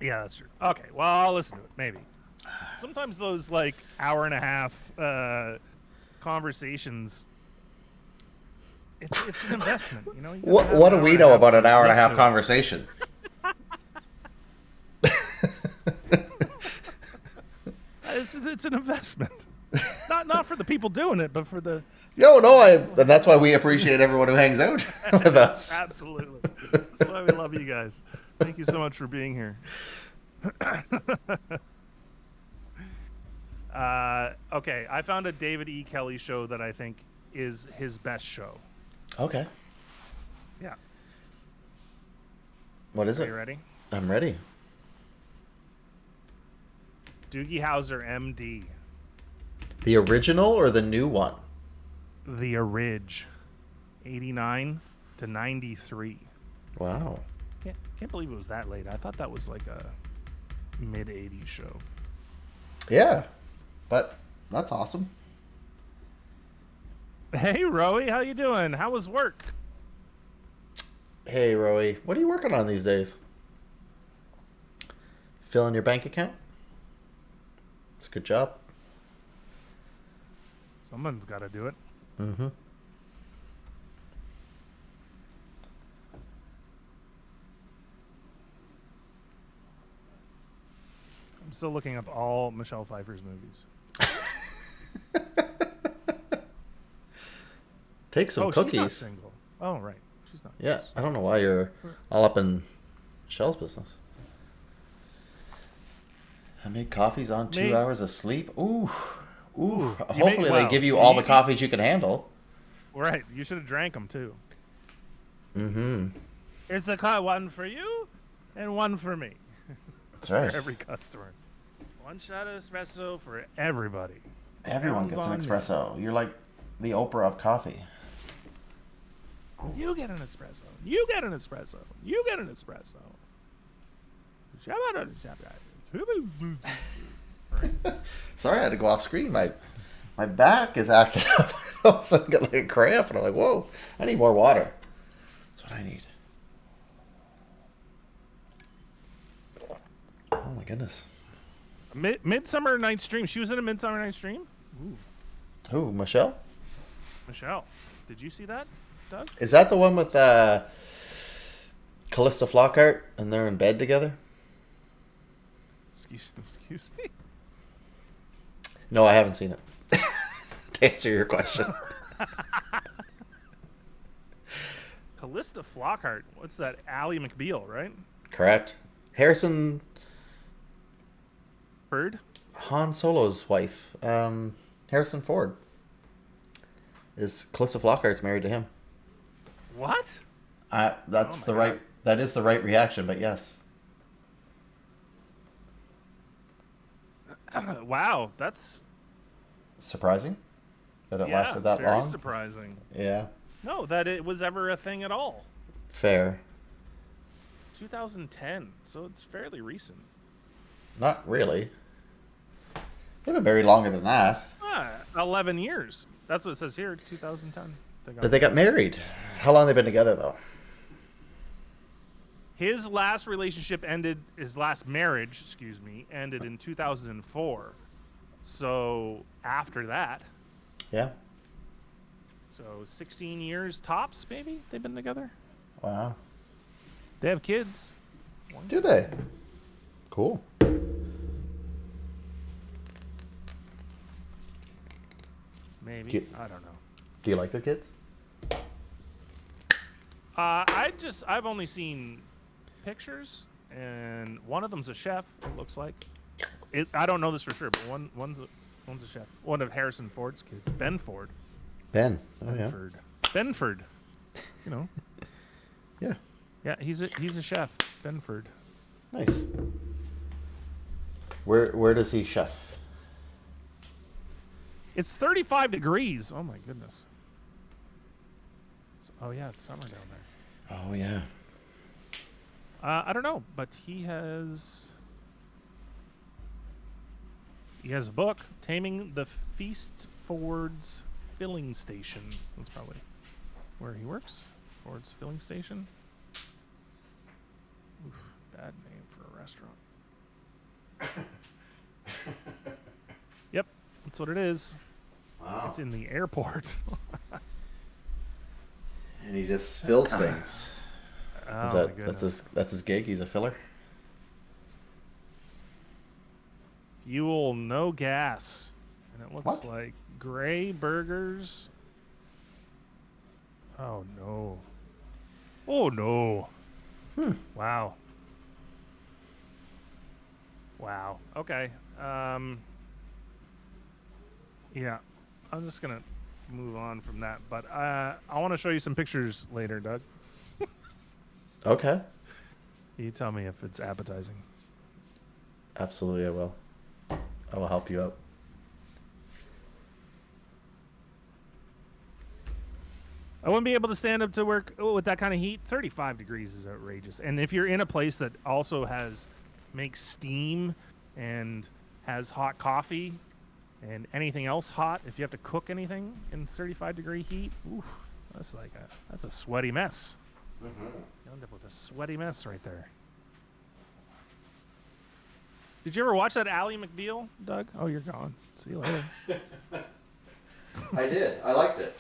Yeah, that's true. Okay, well, I'll listen to it, maybe. Sometimes those, like, hour and a half conversations, it's an investment, you know? What do we know about an hour and a half conversation? It's an investment. Not for the people doing it, but for the... And that's why we appreciate everyone who hangs out with us. Absolutely. That's why we love you guys. Thank you so much for being here. Okay, I found a David E. Kelly show that I think is his best show. Okay. Yeah. What is it? Are you ready? I'm ready. Doogie Howser, MD. The original or the new one? The Orig. 89 to 93. Wow. Can't believe it was that late. I thought that was like a mid-80s show. Yeah, but that's awesome. Hey, Roey, how you doing? How was work? Hey, Roey, what are you working on these days? Filling your bank account? It's a good job. Someone's got to do it. Mm-hmm. I'm still looking up all Michelle Pfeiffer's movies. Take some cookies. She's not single. Oh, right. She's not. Yeah, I don't know why you're all up in Michelle's business. I make coffees on 2 hours of sleep. Ooh. Hopefully they give you all the coffees you can handle. Right. You should have drank them, too. Mm-hmm. Here's one for you and one for me. That's right. For every customer. One shot of espresso for everybody. Everyone gets an espresso. You're like the Oprah of coffee. You get an espresso. You get an espresso. You get an espresso. Sorry, I had to go off screen. My back is acting up. All of a sudden, I got like a cramp, and I'm like, "Whoa! I need more water." That's what I need. Oh my goodness. Midsummer Night's Dream. She was in a Midsummer Night's Dream. Ooh. Who? Michelle? Michelle. Did you see that, Doug? Is that the one with Callista Flockhart and they're in bed together? Excuse me? No, I haven't seen it. To answer your question. Callista Flockhart. What's that? Ally McBeal, right? Correct. Harrison Ford? Han Solo's wife. Harrison Ford. Is Callista Flockhart's married to him. What? That's the right. That is the right reaction, but yes. Wow, that's surprising that it lasted that long. Very surprising. Yeah. No, that it was ever a thing at all. Fair. 2010, so it's fairly recent. Not really. They've been married longer than that. 11 years. That's what it says here, 2010. They got married. How long have they been together, though? His last marriage, ended in 2004. So after that. Yeah. So 16 years tops, maybe, they've been together. Wow. They have kids. Do they? Cool. Maybe. I don't know. Do you like their kids? I've only seen pictures, and one of them's a chef. It looks like. I don't know this for sure, but one's a chef. One of Harrison Ford's kids, Ben Ford. Ben. Oh Benford. Benford. You know. Yeah. Yeah, he's a chef, Benford. Nice. Where does he chef? It's 35 degrees. Oh my goodness. Oh yeah, it's summer down there. Oh yeah. I don't know, but he has a book, Taming the Feast Ford's Filling Station. That's probably where he works. Ford's Filling Station. Oof, bad name for a restaurant. Yep, that's what it is. Wow. It's in the airport. And he just fills things. Oh my goodness. That's his gig? He's a filler? Fuel, no gas. And it looks What? like gray burgers. Oh no. Oh no. Wow. Wow. Okay. Yeah. I'm just going to move on from that. But I want to show you some pictures later, Doug. Okay. You tell me if it's appetizing. Absolutely, I will. I will help you out. I wouldn't be able to stand up to work with that kind of heat. 35 degrees is outrageous. And if you're in a place that also makes steam and has hot coffee and anything else hot, if you have to cook anything in 35 degree heat, oof, that's a sweaty mess. Mm-hmm. You end up with a sweaty mess right there. Did you ever watch that Ally McBeal, Doug? Oh, you're gone. See you later. I did. I liked it.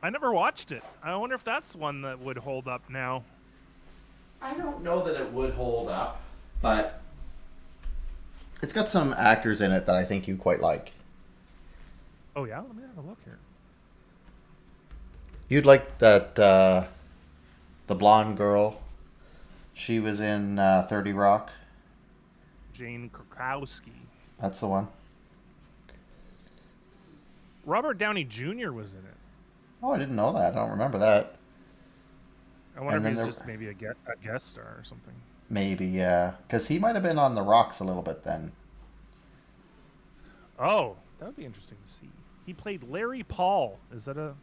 I never watched it. I wonder if that's one that would hold up now. I don't know that it would hold up, but it's got some actors in it that I think you quite like. Oh, yeah? Let me have a look here. You'd like that, the blonde girl. She was in 30 Rock. Jane Krakowski. That's the one. Robert Downey Jr. was in it. Oh, I didn't know that. I don't remember that. I wonder if he's just maybe a guest star or something. Maybe, yeah. Because he might have been on the rocks a little bit then. Oh, that would be interesting to see. He played Larry Paul. Is that a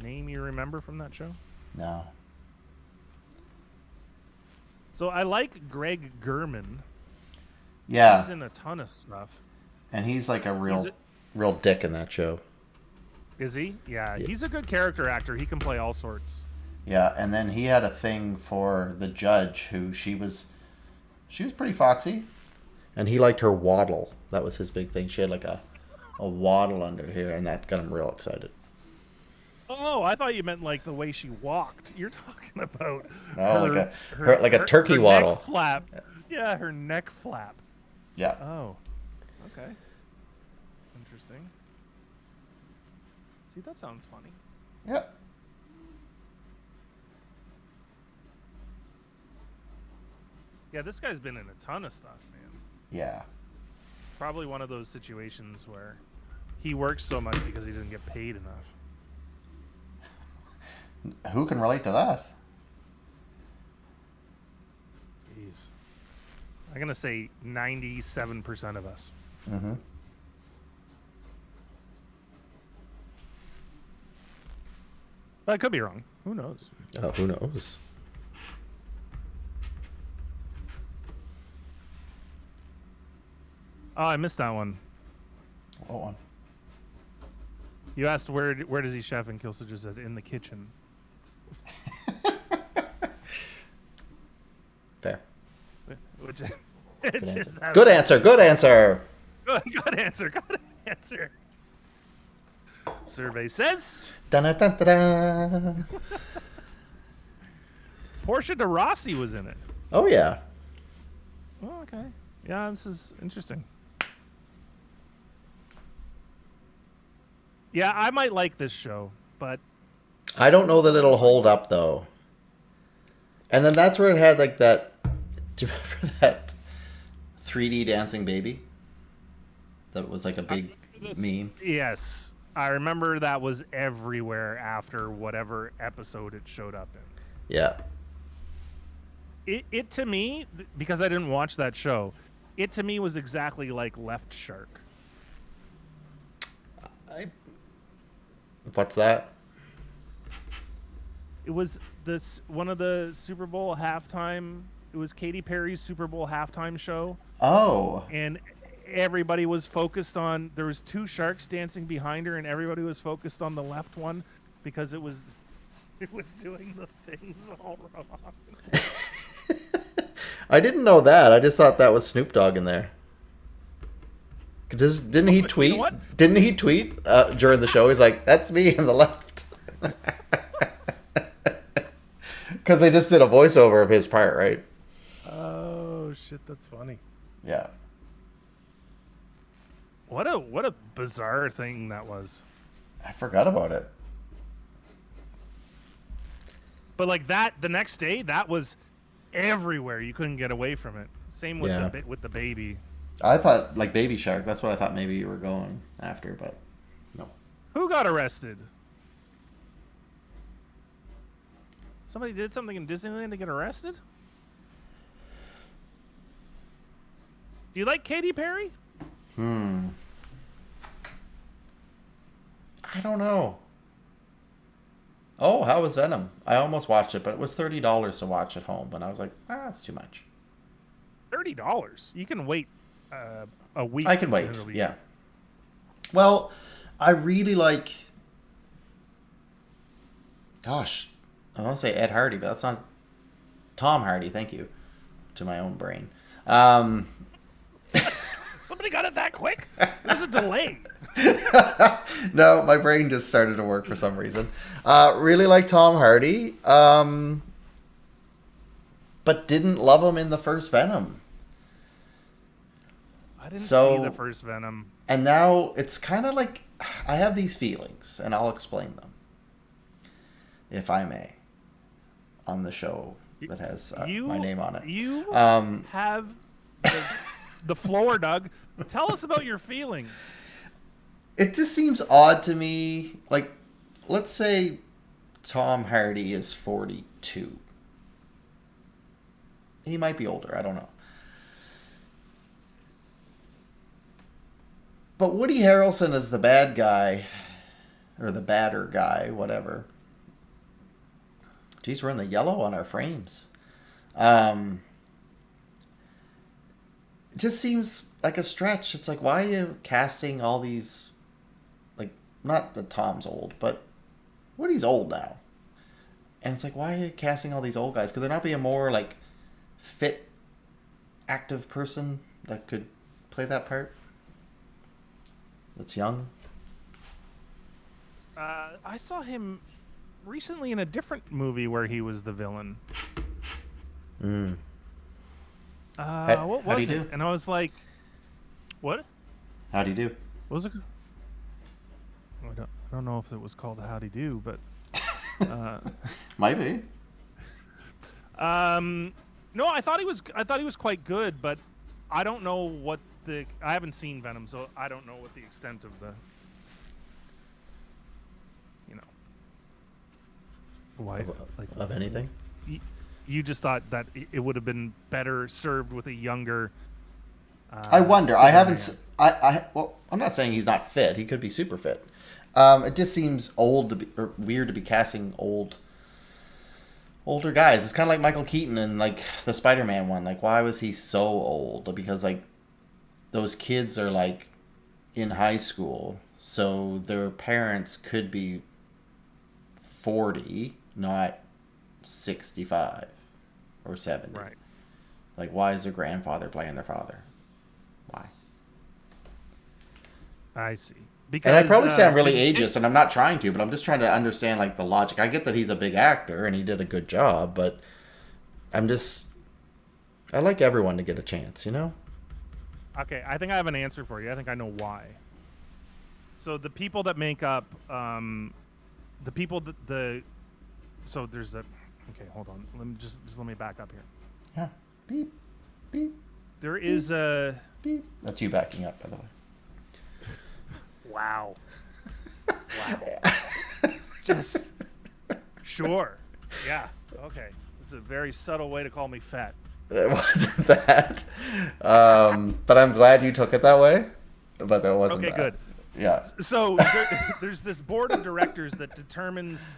name you remember from that show? No. So I like Greg German. Yeah. He's in a ton of stuff. And he's like a real dick in that show. Is he? Yeah, he's a good character actor. He can play all sorts. Yeah, and then he had a thing for the judge who she was pretty foxy. And he liked her waddle. That was his big thing. She had like a waddle under here, and that got him real excited. Oh, I thought you meant like the way she walked. You're talking about like a turkey waddle. Neck flap. Yeah, her neck flap. Yeah. Oh, okay. Interesting. See, that sounds funny. Yep. Yeah, this guy's been in a ton of stuff, man. Yeah. Probably one of those situations where he works so much because he doesn't get paid enough. Who can relate to that? Jeez. I'm going to say 97% of us. Mm-hmm. But I could be wrong. Who knows? Oh, who knows? Oh, I missed that one. What one? You asked where does he chef, and Kilsa just said in the kitchen. Fair. Which Good answer. Good answer. Good answer. Good answer. Survey says. Dun-dun-dun-dun-dun. Portia de Rossi was in it. Oh yeah. Oh, okay. Yeah, this is interesting. Yeah, I might like this show, but I don't know that it'll hold up though. And then that's where it had like that. Do you remember that 3D dancing baby? That was like a big meme. Yes, I remember that was everywhere after whatever episode it showed up in. Yeah. It to me, because I didn't watch that show, it to me was exactly like Left Shark. What's that? It was this one of the Super Bowl halftime. It was Katy Perry's Super Bowl halftime show. Oh. And everybody was focused on, there was two sharks dancing behind her, and everybody was focused on the left one because it was doing the things all wrong. I didn't know that. I just thought that was Snoop Dogg in there. Didn't he tweet? You know what? Didn't he tweet during the show? He's like, "That's me on the left," because they just did a voiceover of his part, right? Oh shit, that's funny. Yeah. What a bizarre thing that was. I forgot about it. But like that, the next day, that was everywhere. You couldn't get away from it. Same with the baby. I thought like Baby Shark. That's what I thought maybe you were going after, but no. Who got arrested? Somebody did something in Disneyland to get arrested? Do you like Katy Perry? I don't know. Oh, how was Venom? I almost watched it, but it was $30 to watch at home, and I was like, that's too much. $30? You can wait a week. I can wait, yeah. Well, I really like... Gosh, I want to say Ed Hardy, but that's not... Tom Hardy, thank you. To my own brain. Somebody got it that quick? There's a delay. No, my brain just started to work for some reason. Really like Tom Hardy, but didn't love him in the first Venom. I didn't see the first Venom. And now it's kind of like I have these feelings, and I'll explain them, if I may, on the show that has my name on it. You have the floor, Doug. Tell us about your feelings. It just seems odd to me. Like, let's say Tom Hardy is 42. He might be older. I don't know. But Woody Harrelson is the bad guy, or the badder guy, whatever. Geez, we're in the yellow on our frames. It just seems like a stretch. It's like, why are you casting all these, like, not that Tom's old, but Woody's old now. And it's like, why are you casting all these old guys? Could there not be a more, like, fit, active person that could play that part? That's young? I saw him recently in a different movie where he was the villain. Mm. What was it? And I was like, what? How'd he do? What was it? I don't know if it was called Howdy Do, but might be. No, I thought he was quite good, but I don't know what I haven't seen Venom, so I don't know what the extent of the why of anything. You just thought that it would have been better served with a younger. I wonder. I haven't. Well, I'm not saying he's not fit. He could be super fit. It just seems old to be, or weird to be casting older guys. It's kind of like Michael Keaton in like the Spider-Man one. Like, why was he so old? Because like those kids are like in high school, so their parents could be 40, not 65 or 70. Right. Like, why is their grandfather playing their father? Why? I see. Because, and I probably sound really ageist, and I'm not trying to, but I'm just trying to understand like the logic. I get that he's a big actor and he did a good job, but I like everyone to get a chance, you know? Okay, I think I have an answer for you. I think I know why. So the people that make up the people that so there's a okay, hold on. Let me just let me back up here. Yeah. Beep. Beep. There is a beep. That's you backing up, by the way. Wow. Wow. Just sure. Yeah. Okay. This is a very subtle way to call me fat. It wasn't that. But I'm glad you took it that way. But that wasn't okay, that. Good. Yeah. So there's this board of directors that determines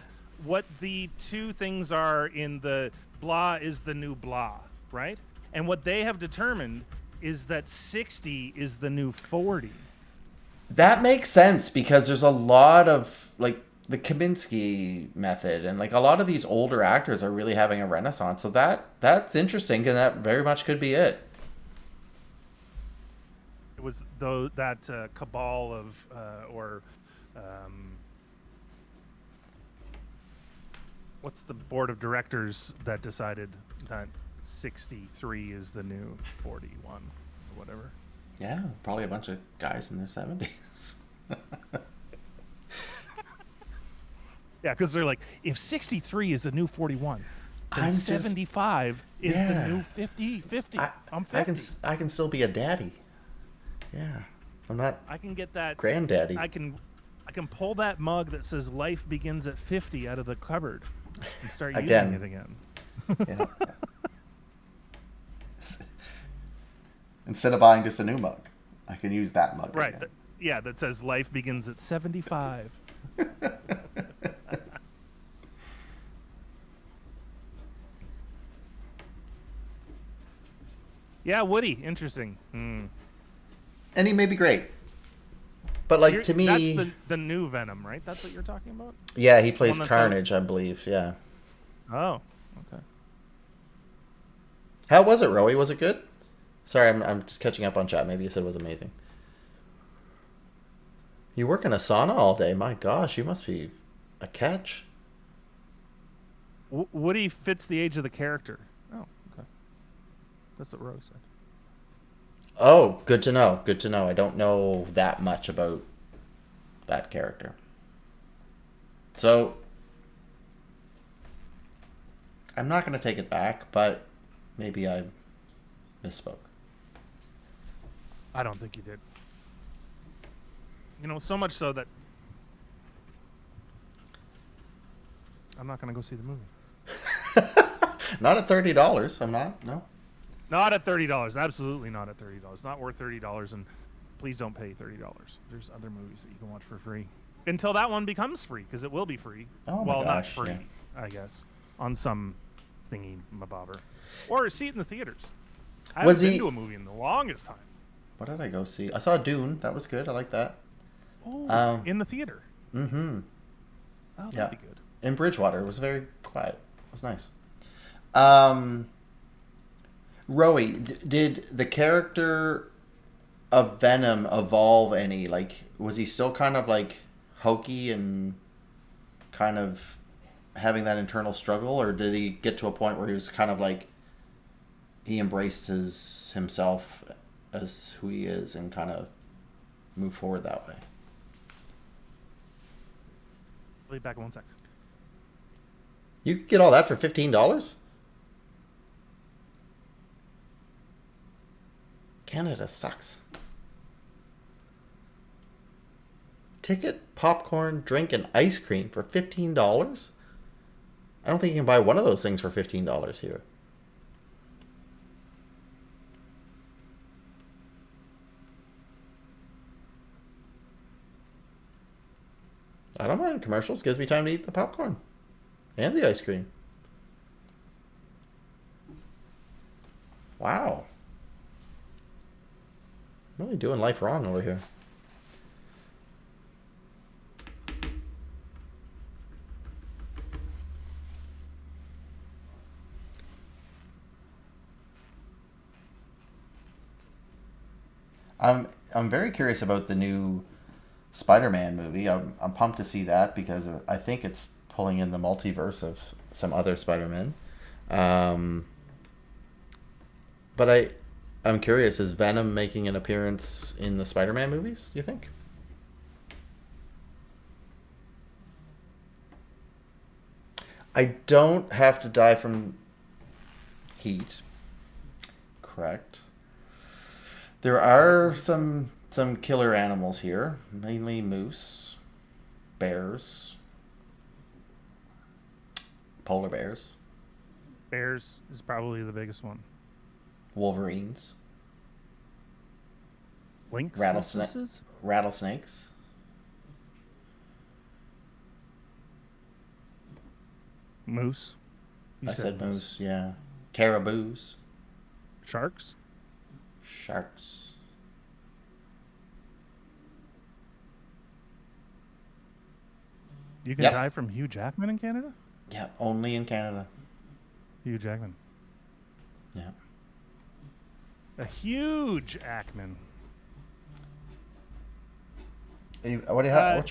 what the two things are in the blah is the new blah, right? And what they have determined is that 60 is the new 40. That makes sense because there's a lot of like the Kaminsky method and like a lot of these older actors are really having a renaissance. So that's interesting and that very much could be it. It was that cabal of what's the board of directors that decided that 63 is the new 41 or whatever. Yeah, probably a bunch of guys in their 70s. Yeah, because they're like, if 63 is the new 41, then 75 is the new 50. I'm 50. I can still be a daddy. Yeah, I'm not. I can get that granddaddy. I can pull that mug that says "Life begins at 50" out of the cupboard and start using it again. Yeah. Instead of buying just a new mug, I can use that mug. Right. That says "Life begins at 75." Yeah, Woody, interesting. And he may be great. But like to me, that's the new Venom, right? That's what you're talking about? Yeah, he plays Carnage, I believe. Yeah. Oh, okay. How was it, Rowie? Was it good? Sorry, I'm just catching up on chat. Maybe you said it was amazing. You work in a sauna all day. My gosh, you must be a catch. Woody fits the age of the character. Oh, okay. That's what Rose said. Oh, good to know. Good to know. I don't know that much about that character. So, I'm not going to take it back, but maybe I misspoke. I don't think you did. You know, so much so that I'm not going to go see the movie. Not at $30. I'm not. No. Not at $30. Absolutely not at $30. It's not worth $30, and please don't pay $30. There's other movies that you can watch for free until that one becomes free, because it will be free. Oh my gosh, not free, yeah. I guess, on some thingy mabobber, or see it in the theaters. I haven't been to a movie in the longest time. What did I go see? I saw Dune. That was good. I like that. Oh, in the theater. Mm-hmm. Oh, that'd be good. In Bridgewater, it was very quiet. It was nice. Rowie, did the character of Venom evolve any? Like, was he still kind of like hokey and kind of having that internal struggle, or did he get to a point where he was kind of like he embraced himself as who he is and kind of move forward that way? I'll be back in 1 sec. You could get all that for $15? Canada sucks. Ticket, popcorn, drink, and ice cream for $15? I don't think you can buy one of those things for $15 here. I don't mind commercials. Gives me time to eat the popcorn and the ice cream. Wow. Really doing life wrong over here. I'm very curious about the new Spider-Man movie. I'm pumped to see that because I think it's pulling in the multiverse of some other Spider-Man. But I'm curious, is Venom making an appearance in the Spider-Man movies, do you think? I don't have to die from heat. Correct. There are some killer animals here, mainly moose, bears, polar bears, Bears is probably the biggest one. wolverines, Lynx. rattlesnakes. Moose. You I said moose, yeah. Caribous, Sharks. sharks. You can Yep. die from Hugh Jackman in Canada? Yeah, only in Canada. Hugh Jackman. Yeah. A huge Ackman.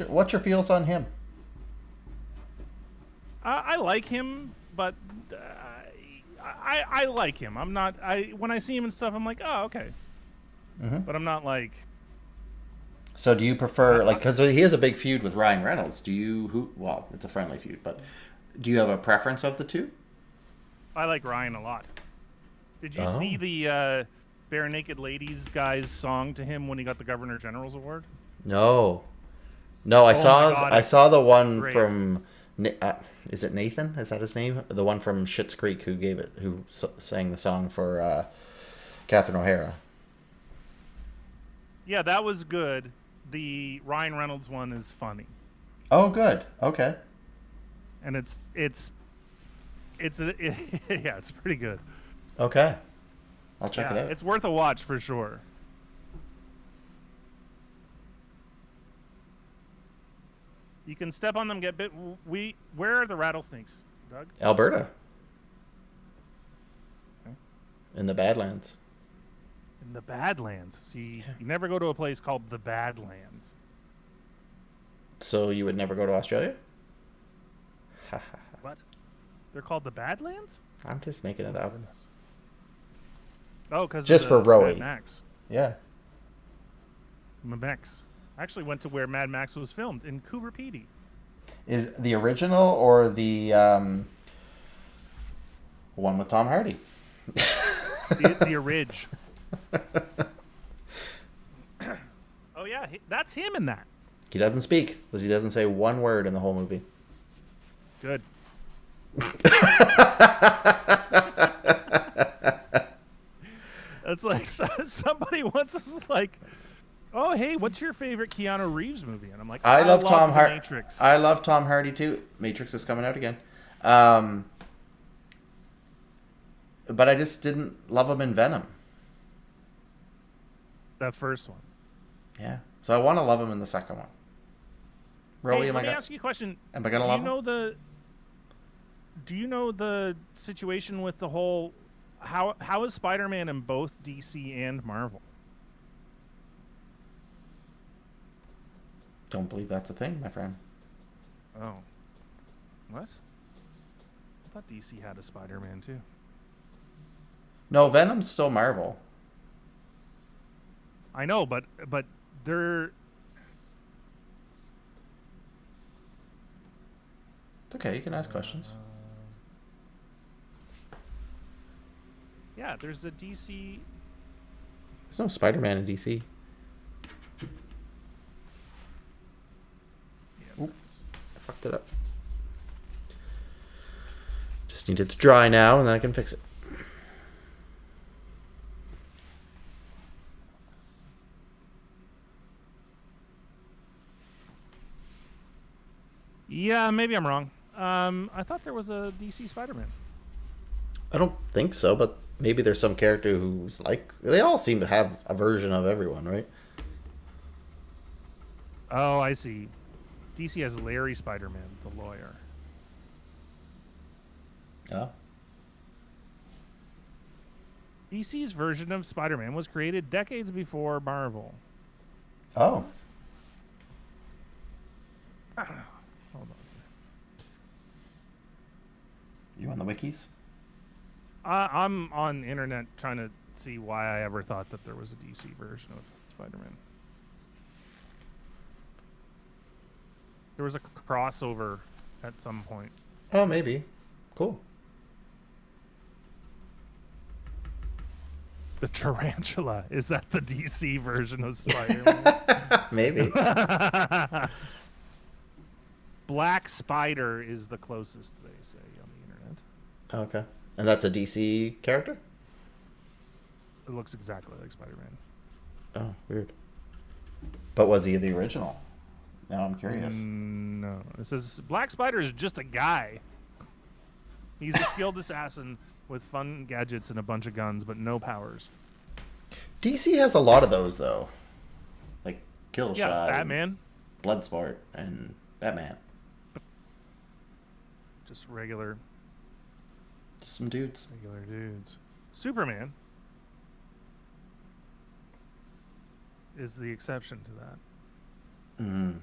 What's your feels on him? I like him, but I like him. I'm not. When I see him and stuff, I'm like, oh, okay. Mm-hmm. But I'm not like. So do you prefer, like, because he has a big feud with Ryan Reynolds? Well, it's a friendly feud, but do you have a preference of the two? I like Ryan a lot. Did you see the Bare Naked Ladies guy's song to him when he got the Governor General's Award? No, I God, saw the one great. from. Is it Nathan? Is that his name? The one from Schitt's Creek who sang the song for Catherine O'Hara. Yeah, that was good. The Ryan Reynolds one is funny, Oh, good. Okay. and it's pretty good. Okay. I'll check Yeah, it out. it's worth a watch for sure. You can step on them, get bit. Where are the rattlesnakes, Doug? Alberta. Okay. In the Badlands. In the Badlands. See, you never go to a place called the Badlands. So you would never go to Australia? What? They're called the Badlands? I'm just making it up. Oh, because Just for Rowie. Mad Max. Yeah. Mad Max. I actually went to where Mad Max was filmed in Cooper Pedy. Is the original or the one with Tom Hardy? The Ridge. Oh yeah, that's him in that. He doesn't speak because he doesn't say one word in the whole movie. Good. It's like somebody once is like, "Oh, hey, what's your favorite Keanu Reeves movie?" And I'm like, I love Tom Hardy. Matrix. I love Tom Hardy too. Matrix is coming out again. But I just didn't love him in Venom. That first one. Yeah. So I want to love him in the second one. Rowie, Hey, let me ask you a question. Am I gonna love him? Do you know the situation with the whole? How is Spider-Man in both DC and Marvel? Don't believe that's a thing, my friend. Oh, what? I thought DC had a Spider-Man too. No, Venom's still Marvel. I know, but they're. It's okay. You can ask questions. Yeah, there's a DC. There's no Spider-Man in DC. Yeah, Oop. I fucked it up. Just need it to dry now, and then I can fix it. Yeah, maybe I'm wrong. I thought there was a DC Spider-Man. I don't think so, but maybe there's some character who's like... They all seem to have a version of everyone, right? Oh, I see. DC has Larry Spider-Man, the lawyer. Yeah. DC's version of Spider-Man was created decades before Marvel. Oh. Hold on. You on the wikis? I'm on the internet trying to see why I ever thought that there was a DC version of Spider-Man. There was a crossover at some point. Oh, maybe. Cool. The Tarantula. Is that the DC version of Spider-Man? Maybe. Black Spider is the closest, they say, on the internet. Okay. And that's a DC character? It looks exactly like Spider-Man. Oh, weird. But was he the original? Now I'm curious. No. It says Black Spider is just a guy. He's a skilled assassin with fun gadgets and a bunch of guns, but no powers. DC has a lot of those, though. Like Killshot. Yeah, Batman. Bloodsport and Batman. Just regular Just some dudes. dudes. Superman is the exception to that. Mm.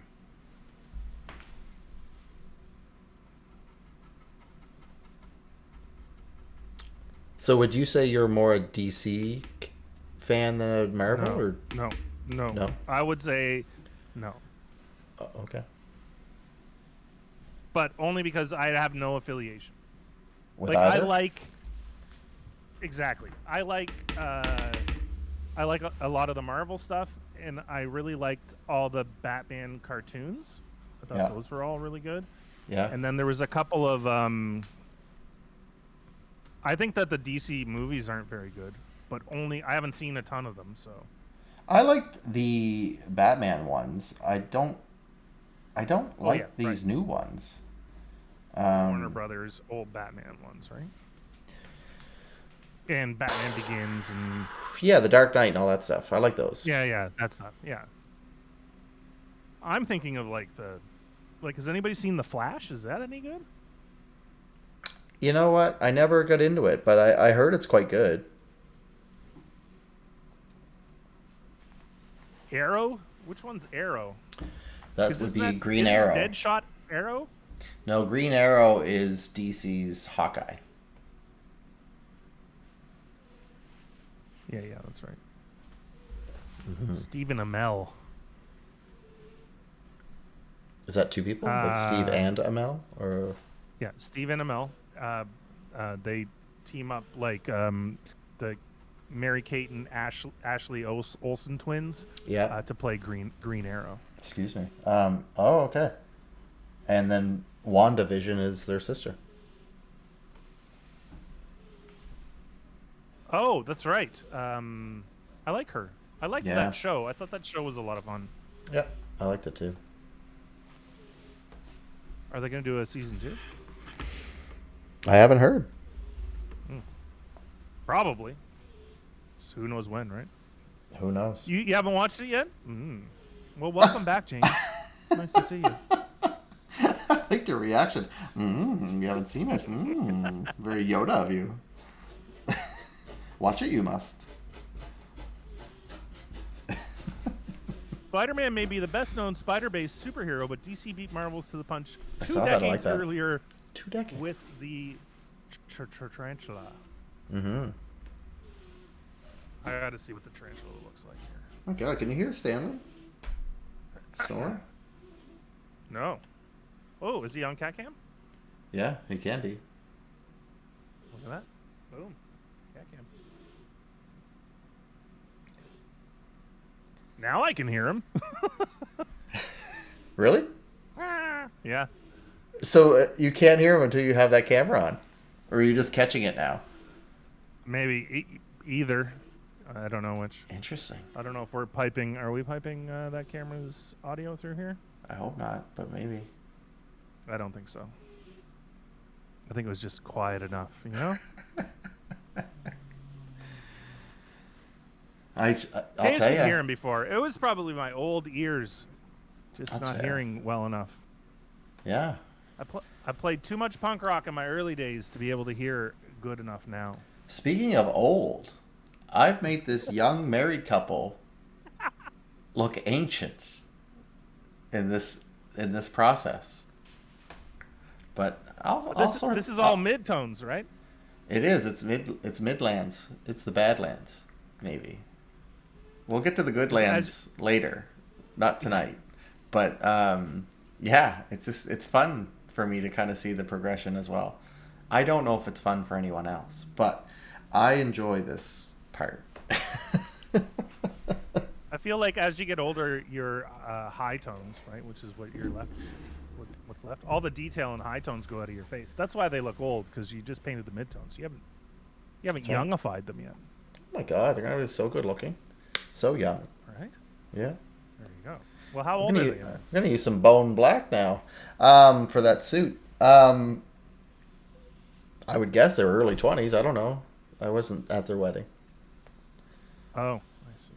So would you say you're more a DC fan than a Marvel? Or No. I would say no. Okay. But only because I have no affiliation. With Like either? I like exactly. I like a lot of the Marvel stuff, and I really liked all the Batman cartoons. I thought those were all really good. Yeah. And then there was a couple of I think that the DC movies aren't very good, but I haven't seen a ton of them, so. I liked the Batman ones. I don't like these new ones. Warner Brothers old Batman ones, right? And Batman Begins and Yeah, the Dark Knight and all that stuff. I like those. yeah, that's not I'm thinking of has anybody seen The Flash? Is that any good? You know what? I never got into it, but I heard it's quite good. Arrow? Which one's Arrow? That would be Green Arrow. Deadshot Arrow? No, Green Arrow is DC's Hawkeye. Yeah, that's right. Mm-hmm. Stephen Amell. Is that two people? Like Steve and Amell? Or Yeah, Stephen Amell. They team up like the Mary-Kate and Ashley Olsen twins. Yeah. To play Green Arrow. Excuse me. Oh, okay. And then WandaVision is their sister. Oh, that's right. I like her. I liked that show. I thought that show was a lot of fun. Yeah, I liked it too. Are they going to do a season 2? I haven't heard. Probably. Just who knows when, right? Who knows? You haven't watched it yet? Well, welcome back, James. Nice to see you. I like your reaction. You haven't seen it. Very Yoda of you. Watch it, you must. Spider-Man may be the best-known spider-based superhero, but DC beat Marvels to the punch I 2 saw that, I like decades that. earlier 2 decades. with the Tarantula. Mm-hmm. I gotta see what the Tarantula looks like here. Oh God, can you hear Stanley? Snore? No. Oh, is he on cat cam? Yeah, he can be. Look at that. Boom. Cat cam. Now I can hear him. Really? Yeah. So you can't hear him until you have that camera on? Or are you just catching it now? Maybe either. I don't know which. Interesting. I don't know if we're piping. Are we piping that camera's audio through here? I hope not, but maybe. I don't think so. I think it was just quiet enough, you know? I'll James tell could you. hear him before. It was probably my old ears, just That's not fair. hearing well enough. Yeah. I played too much punk rock in my early days to be able to hear good enough now. Speaking of old, I've made this young married couple look ancient in this process. But This is all midtones, right? It is. It's Midlands. It's the Badlands, maybe. We'll get to the Goodlands later, not tonight. But yeah, it's fun for me to kind of see the progression as well. I don't know if it's fun for anyone else, but I enjoy this part. I feel like as you get older, your high tones, right, which is what you're left, what's left, all the detail and high tones go out of your face. That's why they look old, because you just painted the midtones. You haven't youngified them yet. Oh my God, they're gonna be so good looking, so young. Right? Yeah. There you go. Well, how old are they? I'm gonna use some bone black now, for that suit. I would guess they were early 20s. I don't know. I wasn't at their wedding. Oh, I see.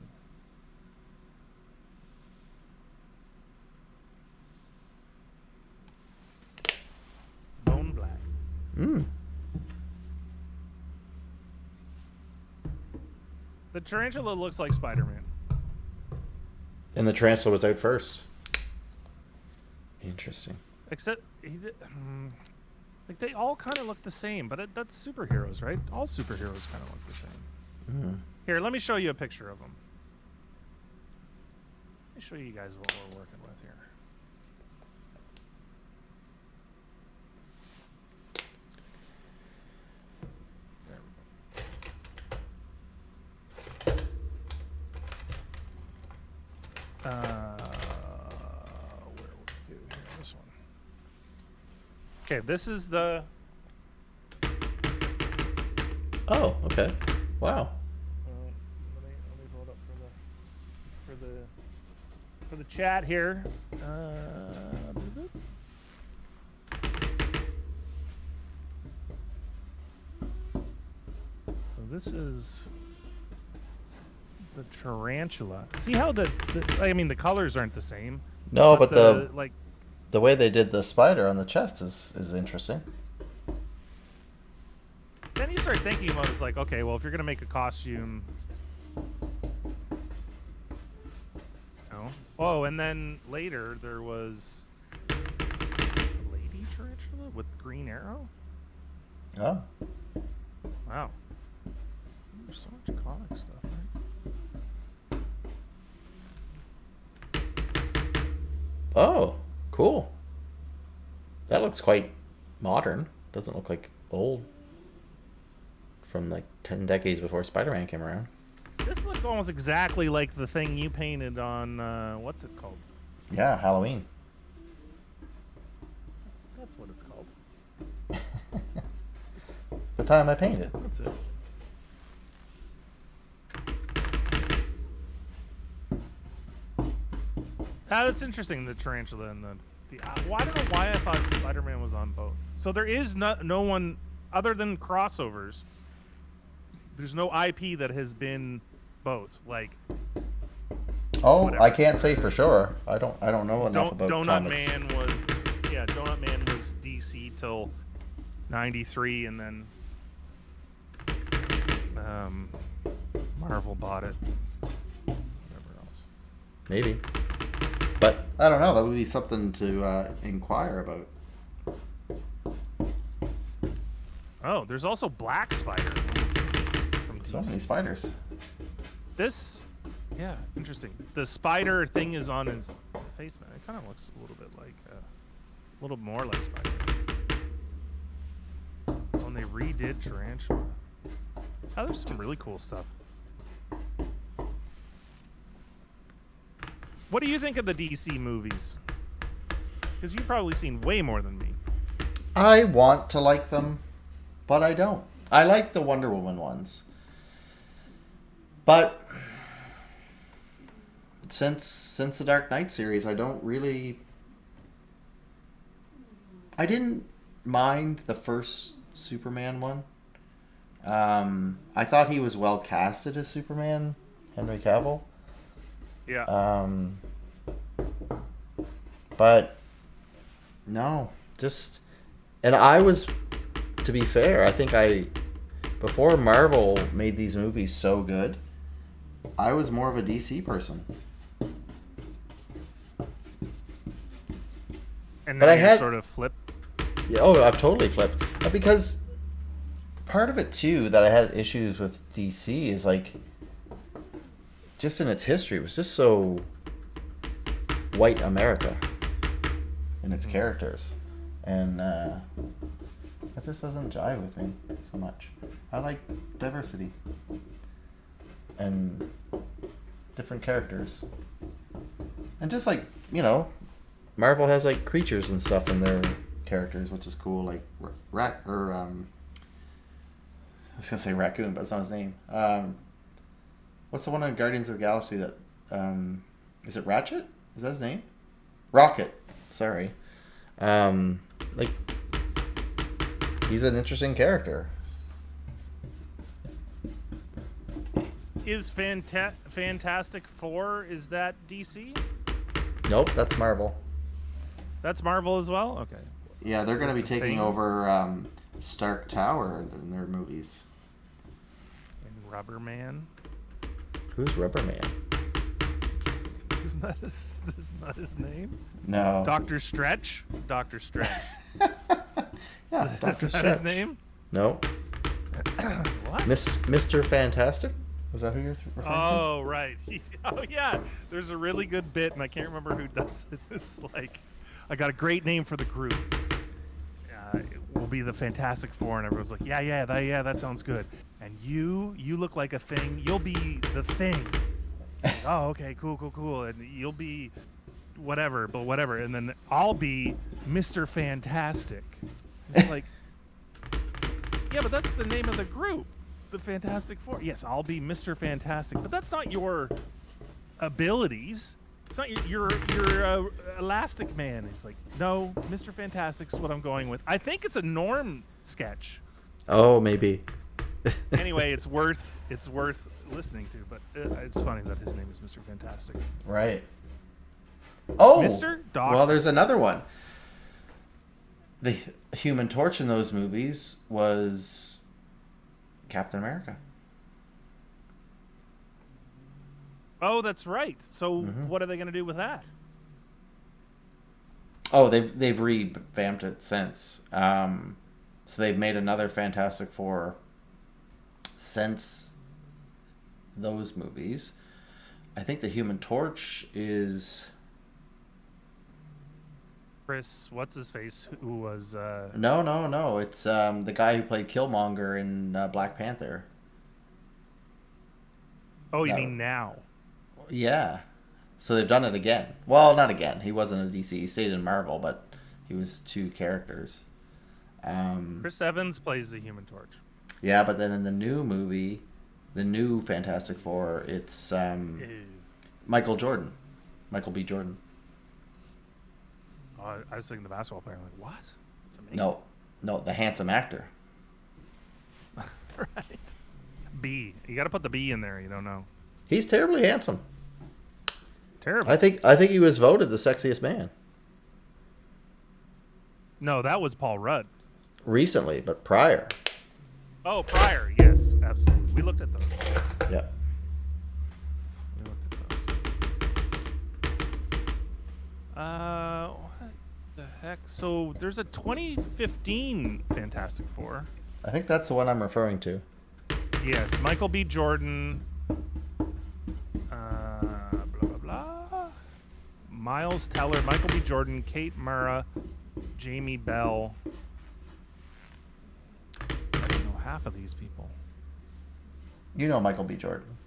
Bone black. The tarantula looks like Spider-Man. And the tarantula was out first. Interesting. Except like they all kind of look the same, but that's superheroes, right? All superheroes kind of look the same. Here, let me show you a picture of them. Let me show you guys what we're working with here. There we go. Where would we do here? This one. Okay, this is the. Oh, okay. Wow. Let me hold up for the chat here. So this is the tarantula. See how the colors aren't the same. No, but the way they did the spider on the chest is interesting. Then you start thinking about it's like, okay, well, if you're gonna make a costume, oh, and then later there was a lady tarantula with green arrow. Oh. Wow, there's so much comic stuff, right? Oh, cool. That looks quite modern. Doesn't look like old. From like 10 decades before Spider-Man came around. This looks almost exactly like the thing you painted on, what's it called? Yeah, Halloween. That's what it's called. The time I painted. That's it. That's interesting, the tarantula and the well, I don't know why I thought Spider-Man was on both. So there is no one, other than crossovers, there's no IP that has been both. Like, whatever. I can't say for sure. I don't know enough about Donut comics. Donut Man was DC till '93, and then Marvel bought it. Whatever else. Maybe. But I don't know. That would be something to inquire about. Oh, there's also Black Spider. So many spiders. This, yeah, interesting. The spider thing is on his face, man. It kind of looks a little bit like, a little more like Spider. When they redid Tarantula. Oh, there's some really cool stuff. What do you think of the DC movies? Because you've probably seen way more than me. I want to like them, but I don't. I like the Wonder Woman ones. But since the Dark Knight series, I didn't mind the first Superman one. I thought he was well casted as Superman, Henry Cavill. Yeah. But no, and I was, to be fair, I think before Marvel made these movies so good, I was more of a DC person. And but now I had sort of flipped. Yeah, I've totally flipped. Because part of it too that I had issues with DC is like, just in its history, it was just so white America in its characters. and that just doesn't jive with me so much. I like diversity and different characters, and just like, you know, Marvel has like creatures and stuff in their characters, which is cool. Like I was gonna say raccoon, but it's not his name. What's the one on Guardians of the Galaxy that is it Ratchet? Is that his name? Rocket. Sorry. Like, he's an interesting character. Is Fantastic Four, is that DC? Nope, that's Marvel. That's Marvel as well? Okay. Yeah, they're going to be taking over Stark Tower in their movies. And Rubber Man? Who's Rubber Man? Isn't that his name? No. Dr. Stretch? Dr. Stretch. Yeah, Dr. Is that Stretch. his name? No. What? Mr. Fantastic? Was that who you're referring to? Oh, right. Oh, yeah. There's a really good bit, and I can't remember who does it. It's like, I got a great name for the group. It will be the Fantastic Four, and everyone's like, yeah, that sounds good. And you look like a thing. You'll be the thing. Like, oh, okay, cool. And you'll be whatever. And then I'll be Mr. Fantastic. It's like, yeah, but that's the name of the group, the Fantastic Four. Yes, I'll be Mr. Fantastic, but that's not your abilities. It's not your Elastic Man. He's like, no, Mr. Fantastic's what I'm going with. I think it's a Norm sketch. Oh, maybe. Anyway, it's worth listening to, but it's funny that his name is Mr. Fantastic. Right. Oh, Mr. Doctor. Well, there's another one. The Human Torch in those movies was Captain America. Oh, that's right. So what are they going to do with that? Oh, they've revamped it since. So they've made another Fantastic Four since those movies. I think the Human Torch is Chris, what's his face? Who was? No. It's the guy who played Killmonger in Black Panther. Oh, you mean now? Yeah. So they've done it again. Well, not again. He wasn't a DC. He stayed in Marvel, but he was two characters. Chris Evans plays the Human Torch. Yeah, but then in the new movie, the new Fantastic Four, it's Michael B. Jordan. Oh, I was thinking the basketball player. I'm like, what? That's amazing. No, the handsome actor. Right. B. You got to put the B in there. You don't know. He's terribly handsome. Terrible. I think he was voted the sexiest man. No, that was Paul Rudd. Recently, but prior. Oh, prior. Yes, absolutely. We looked at those. Yep. We looked at those. What the heck? So there's a 2015 Fantastic Four. I think that's the one I'm referring to. Yes, Michael B. Jordan. Blah blah blah. Miles Teller, Michael B. Jordan, Kate Mara, Jamie Bell. I don't know half of these people. You know Michael B. Jordan.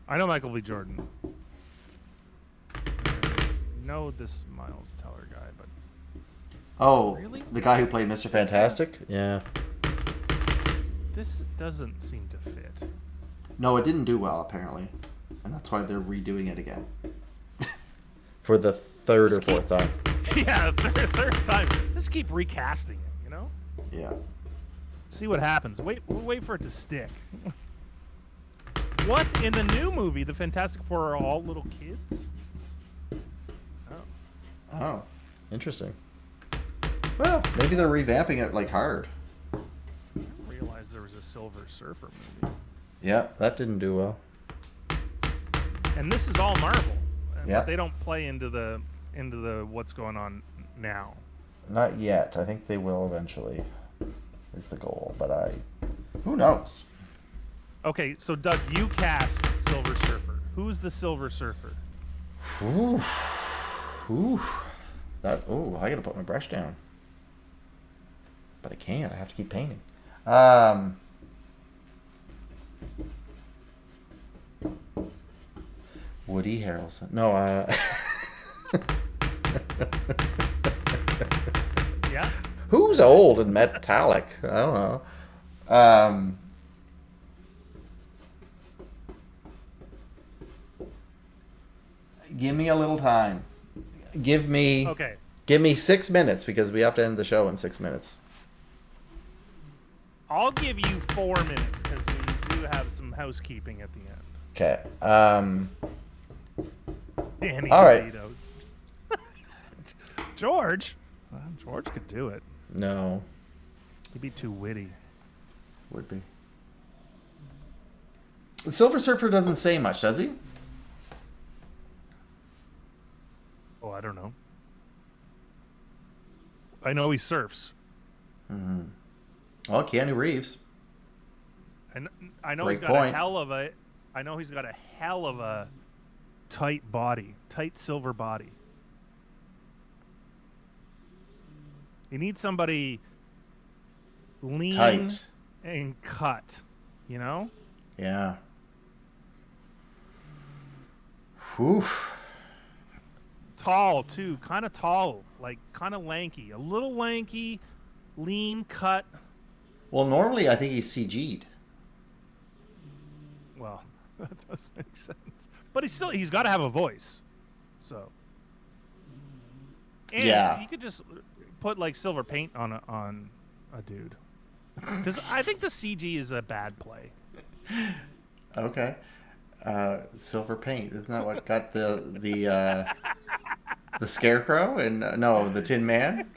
I know Michael B. Jordan. I know this Miles Teller guy, but Oh, really? The guy who played Mr. Fantastic? Yeah. This doesn't seem to fit. No, it didn't do well, apparently. And that's why they're redoing it again. For the third or fourth time. Yeah, third time. Just keep recasting it, you know? Yeah. See what happens. We'll wait for it to stick. What? In the new movie, the Fantastic Four are all little kids? Oh, interesting. Well, maybe they're revamping it like hard. I didn't realize there was a Silver Surfer movie. Yeah, that didn't do well. And this is all Marvel. Yeah. But they don't play into the what's going on now. Not yet. I think they will eventually. Is the goal, but who knows? Okay, so Doug, you cast Silver Surfer. Who's the Silver Surfer? Ooh. I gotta put my brush down. But I can't. I have to keep painting. Woody Harrelson. No, Yeah. Who's old and metallic? I don't know. Give me a little time. Give me 6 minutes because we have to end the show in 6 minutes. I'll give you 4 minutes because we do have some housekeeping at the end. Okay. Danny All right. DeVito. George could do it. No. He'd be too witty. Would be. The Silver Surfer doesn't say much, does he? Oh, I don't know. I know he surfs. Mm-hmm. Well, Keanu Reeves. And I know Great he's got point. a hell of a. I know he's got a hell of a tight body, tight silver body. You need somebody lean Tight. and cut. You know? Yeah. Whew. Tall too, kind of tall, like kind of lanky, a little lanky, lean, cut. Well, normally I think he's CG'd. Well, that does make sense. But he's got to have a voice. So. And Yeah. you could just put like silver paint on a dude. Because I think the CG is a bad play. Okay. Silver paint. Isn't that what got the Scarecrow and no, the Tin Man?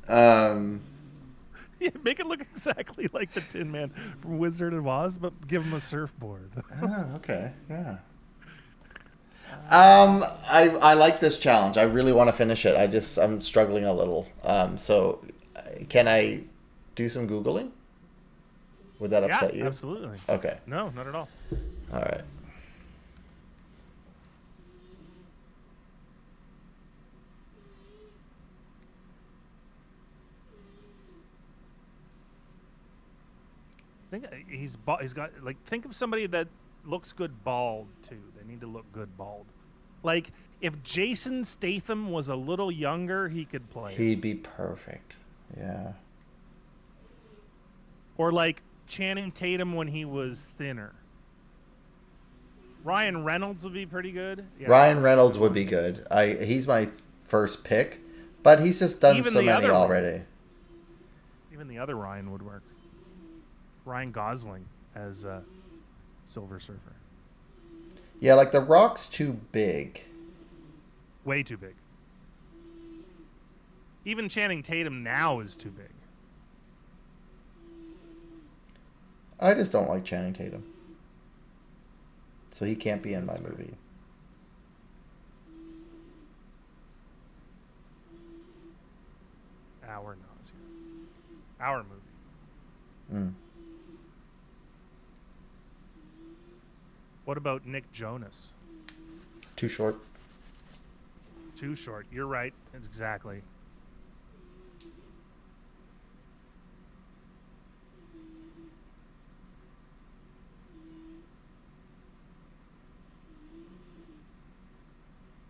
Yeah, make it look exactly like the Tin Man from Wizard of Oz, but give him a surfboard. Oh, okay. Yeah. I like this challenge. I really want to finish it. I'm struggling a little. So can I do some Googling? Would that upset you? Absolutely. Okay. No, not at all. All right. I think he's got like think of somebody that looks good bald too. They need to look good bald. Like if Jason Statham was a little younger, he could play. He'd be perfect. Yeah. Or like Channing Tatum when he was thinner. Ryan Reynolds would be pretty good. Yeah. Ryan Reynolds would be good. He's my first pick, but he's just done Even so the many other one. already. Even the other Ryan would work. Ryan Gosling as Silver Surfer. Yeah, like The Rock's too big. Way too big. Even Channing Tatum now is too big. I just don't like Channing Tatum. So he can't be in my movie. Our nausea. Our movie. Mm. What about Nick Jonas? Too short. Too short. You're right. It's exactly.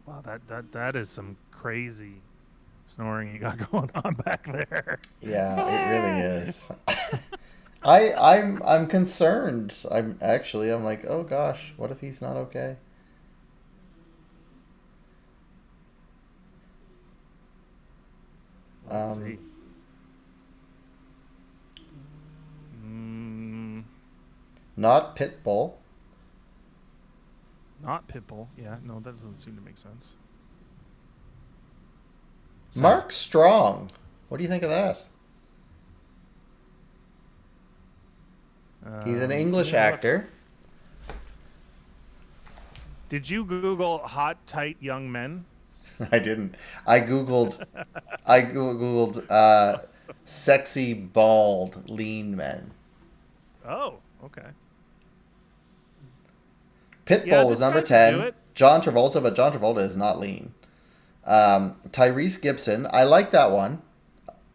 Wow, that is some crazy snoring you got going on back there. Yeah, it really is. I'm concerned. I'm like, oh gosh, what if he's not okay? Let's see. Not Pitbull. Not Pitbull. Yeah, no, that doesn't seem to make sense. Mark Strong. What do you think of that? He's an English actor. Did you Google hot, tight young men? I didn't. I googled sexy, bald, lean men. Oh, okay. Pitbull was this number guy can do 10. it. John Travolta, but John Travolta is not lean. Tyrese Gibson. I like that one.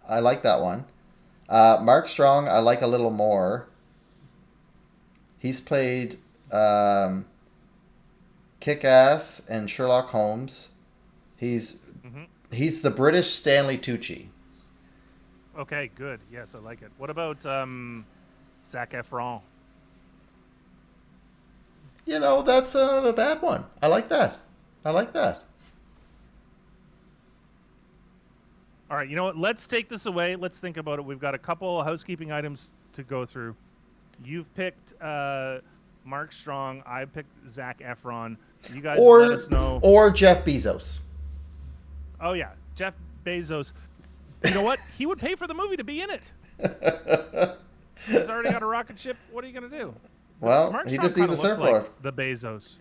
I like that one. Mark Strong, I like a little more. He's played Kick-Ass and Sherlock Holmes. He's the British Stanley Tucci. Okay, good. Yes, I like it. What about Zac Efron? You know, that's not a bad one. I like that. All right, you know what? Let's take this away. Let's think about it. We've got a couple housekeeping items to go through. You've picked Mark Strong. I picked Zac Efron. You guys let us know. Or Jeff Bezos. Oh, yeah. Jeff Bezos. You know what? He would pay for the movie to be in it. He's already got a rocket ship. What are you going to do? Well, Mark he Strong just needs a kinda looks surfboard. like the Bezos.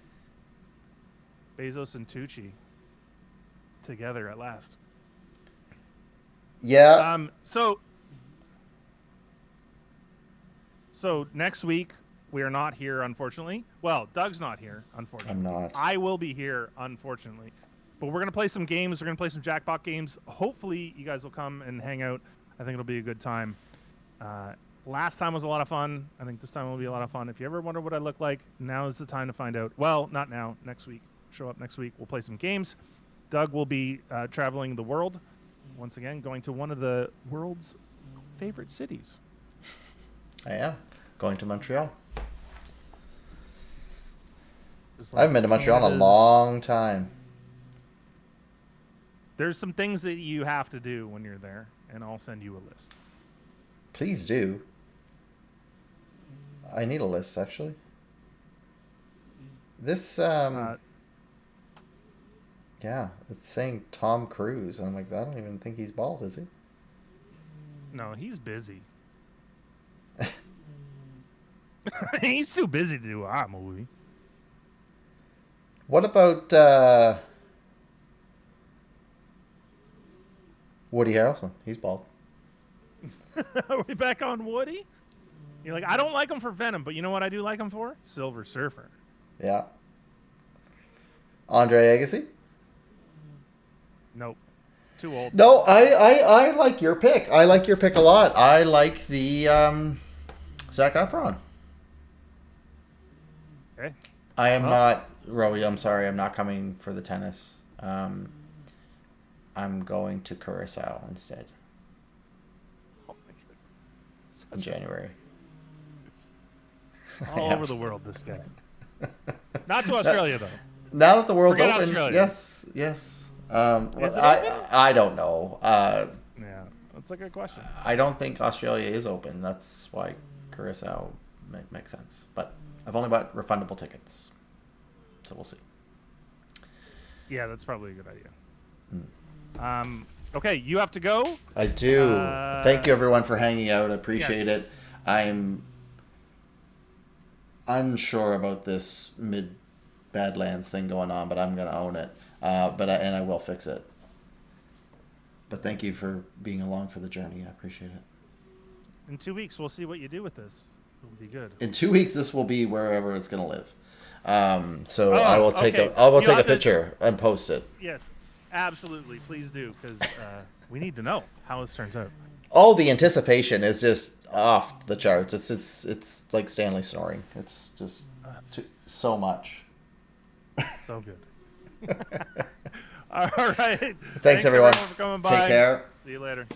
Bezos and Tucci together at last. Yeah. So next week we are not here, unfortunately. Well, Doug's not here, unfortunately. I'm not. I will be here, unfortunately. But we're gonna play some games. We're gonna play some jackpot games. Hopefully, you guys will come and hang out. I think it'll be a good time. Last time was a lot of fun. I think this time will be a lot of fun. If you ever wonder what I look like, now is the time to find out. Well, not now. Next week. Show up next week. We'll play some games. Doug will be traveling the world once again, going to one of the world's favorite cities. I am going to Montreal. Like I haven't been to Montreal in a long time. There's some things that you have to do when you're there, and I'll send you a list. Please do. I need a list, actually. This, yeah, it's saying Tom Cruise. I'm like, I don't even think he's bald, is he? No, he's busy. He's too busy to do a movie. What about Woody Harrelson? He's bald. Are we back on Woody? You're like, I don't like him for Venom, but you know what I do like him for? Silver Surfer. Yeah. Andre Agassi? Nope. Too old. No, I like your pick. I like your pick a lot. I like the Zac Efron. Okay. I am not, Rowie, I'm sorry, I'm not coming for the tennis. I'm going to Curacao instead. Oh my goodness. In January. All over the world, this guy. Not to Australia, though. Now that the world's Forget open, Australia. yes. Is it open? I don't know. Yeah, that's a good question. I don't think Australia is open. That's why Curacao makes sense. But I've only bought refundable tickets, so we'll see. Yeah, that's probably a good idea. Okay, you have to go. I do. Thank you, everyone, for hanging out. I appreciate it. I'm unsure about this mid-Badlands thing going on, but I'm going to own it. And I will fix it. But thank you for being along for the journey. I appreciate it. In 2 weeks, we'll see what you do with this. It'll be good. In 2 weeks, this will be wherever it's going to live. I will take okay. a picture and post it. Yes, absolutely. Please do, because we need to know how this turns out. All the anticipation is just off the charts. It's like Stanley snoring. It's just so much. So good. All right. Thanks everyone. For coming by. Take care. See you later.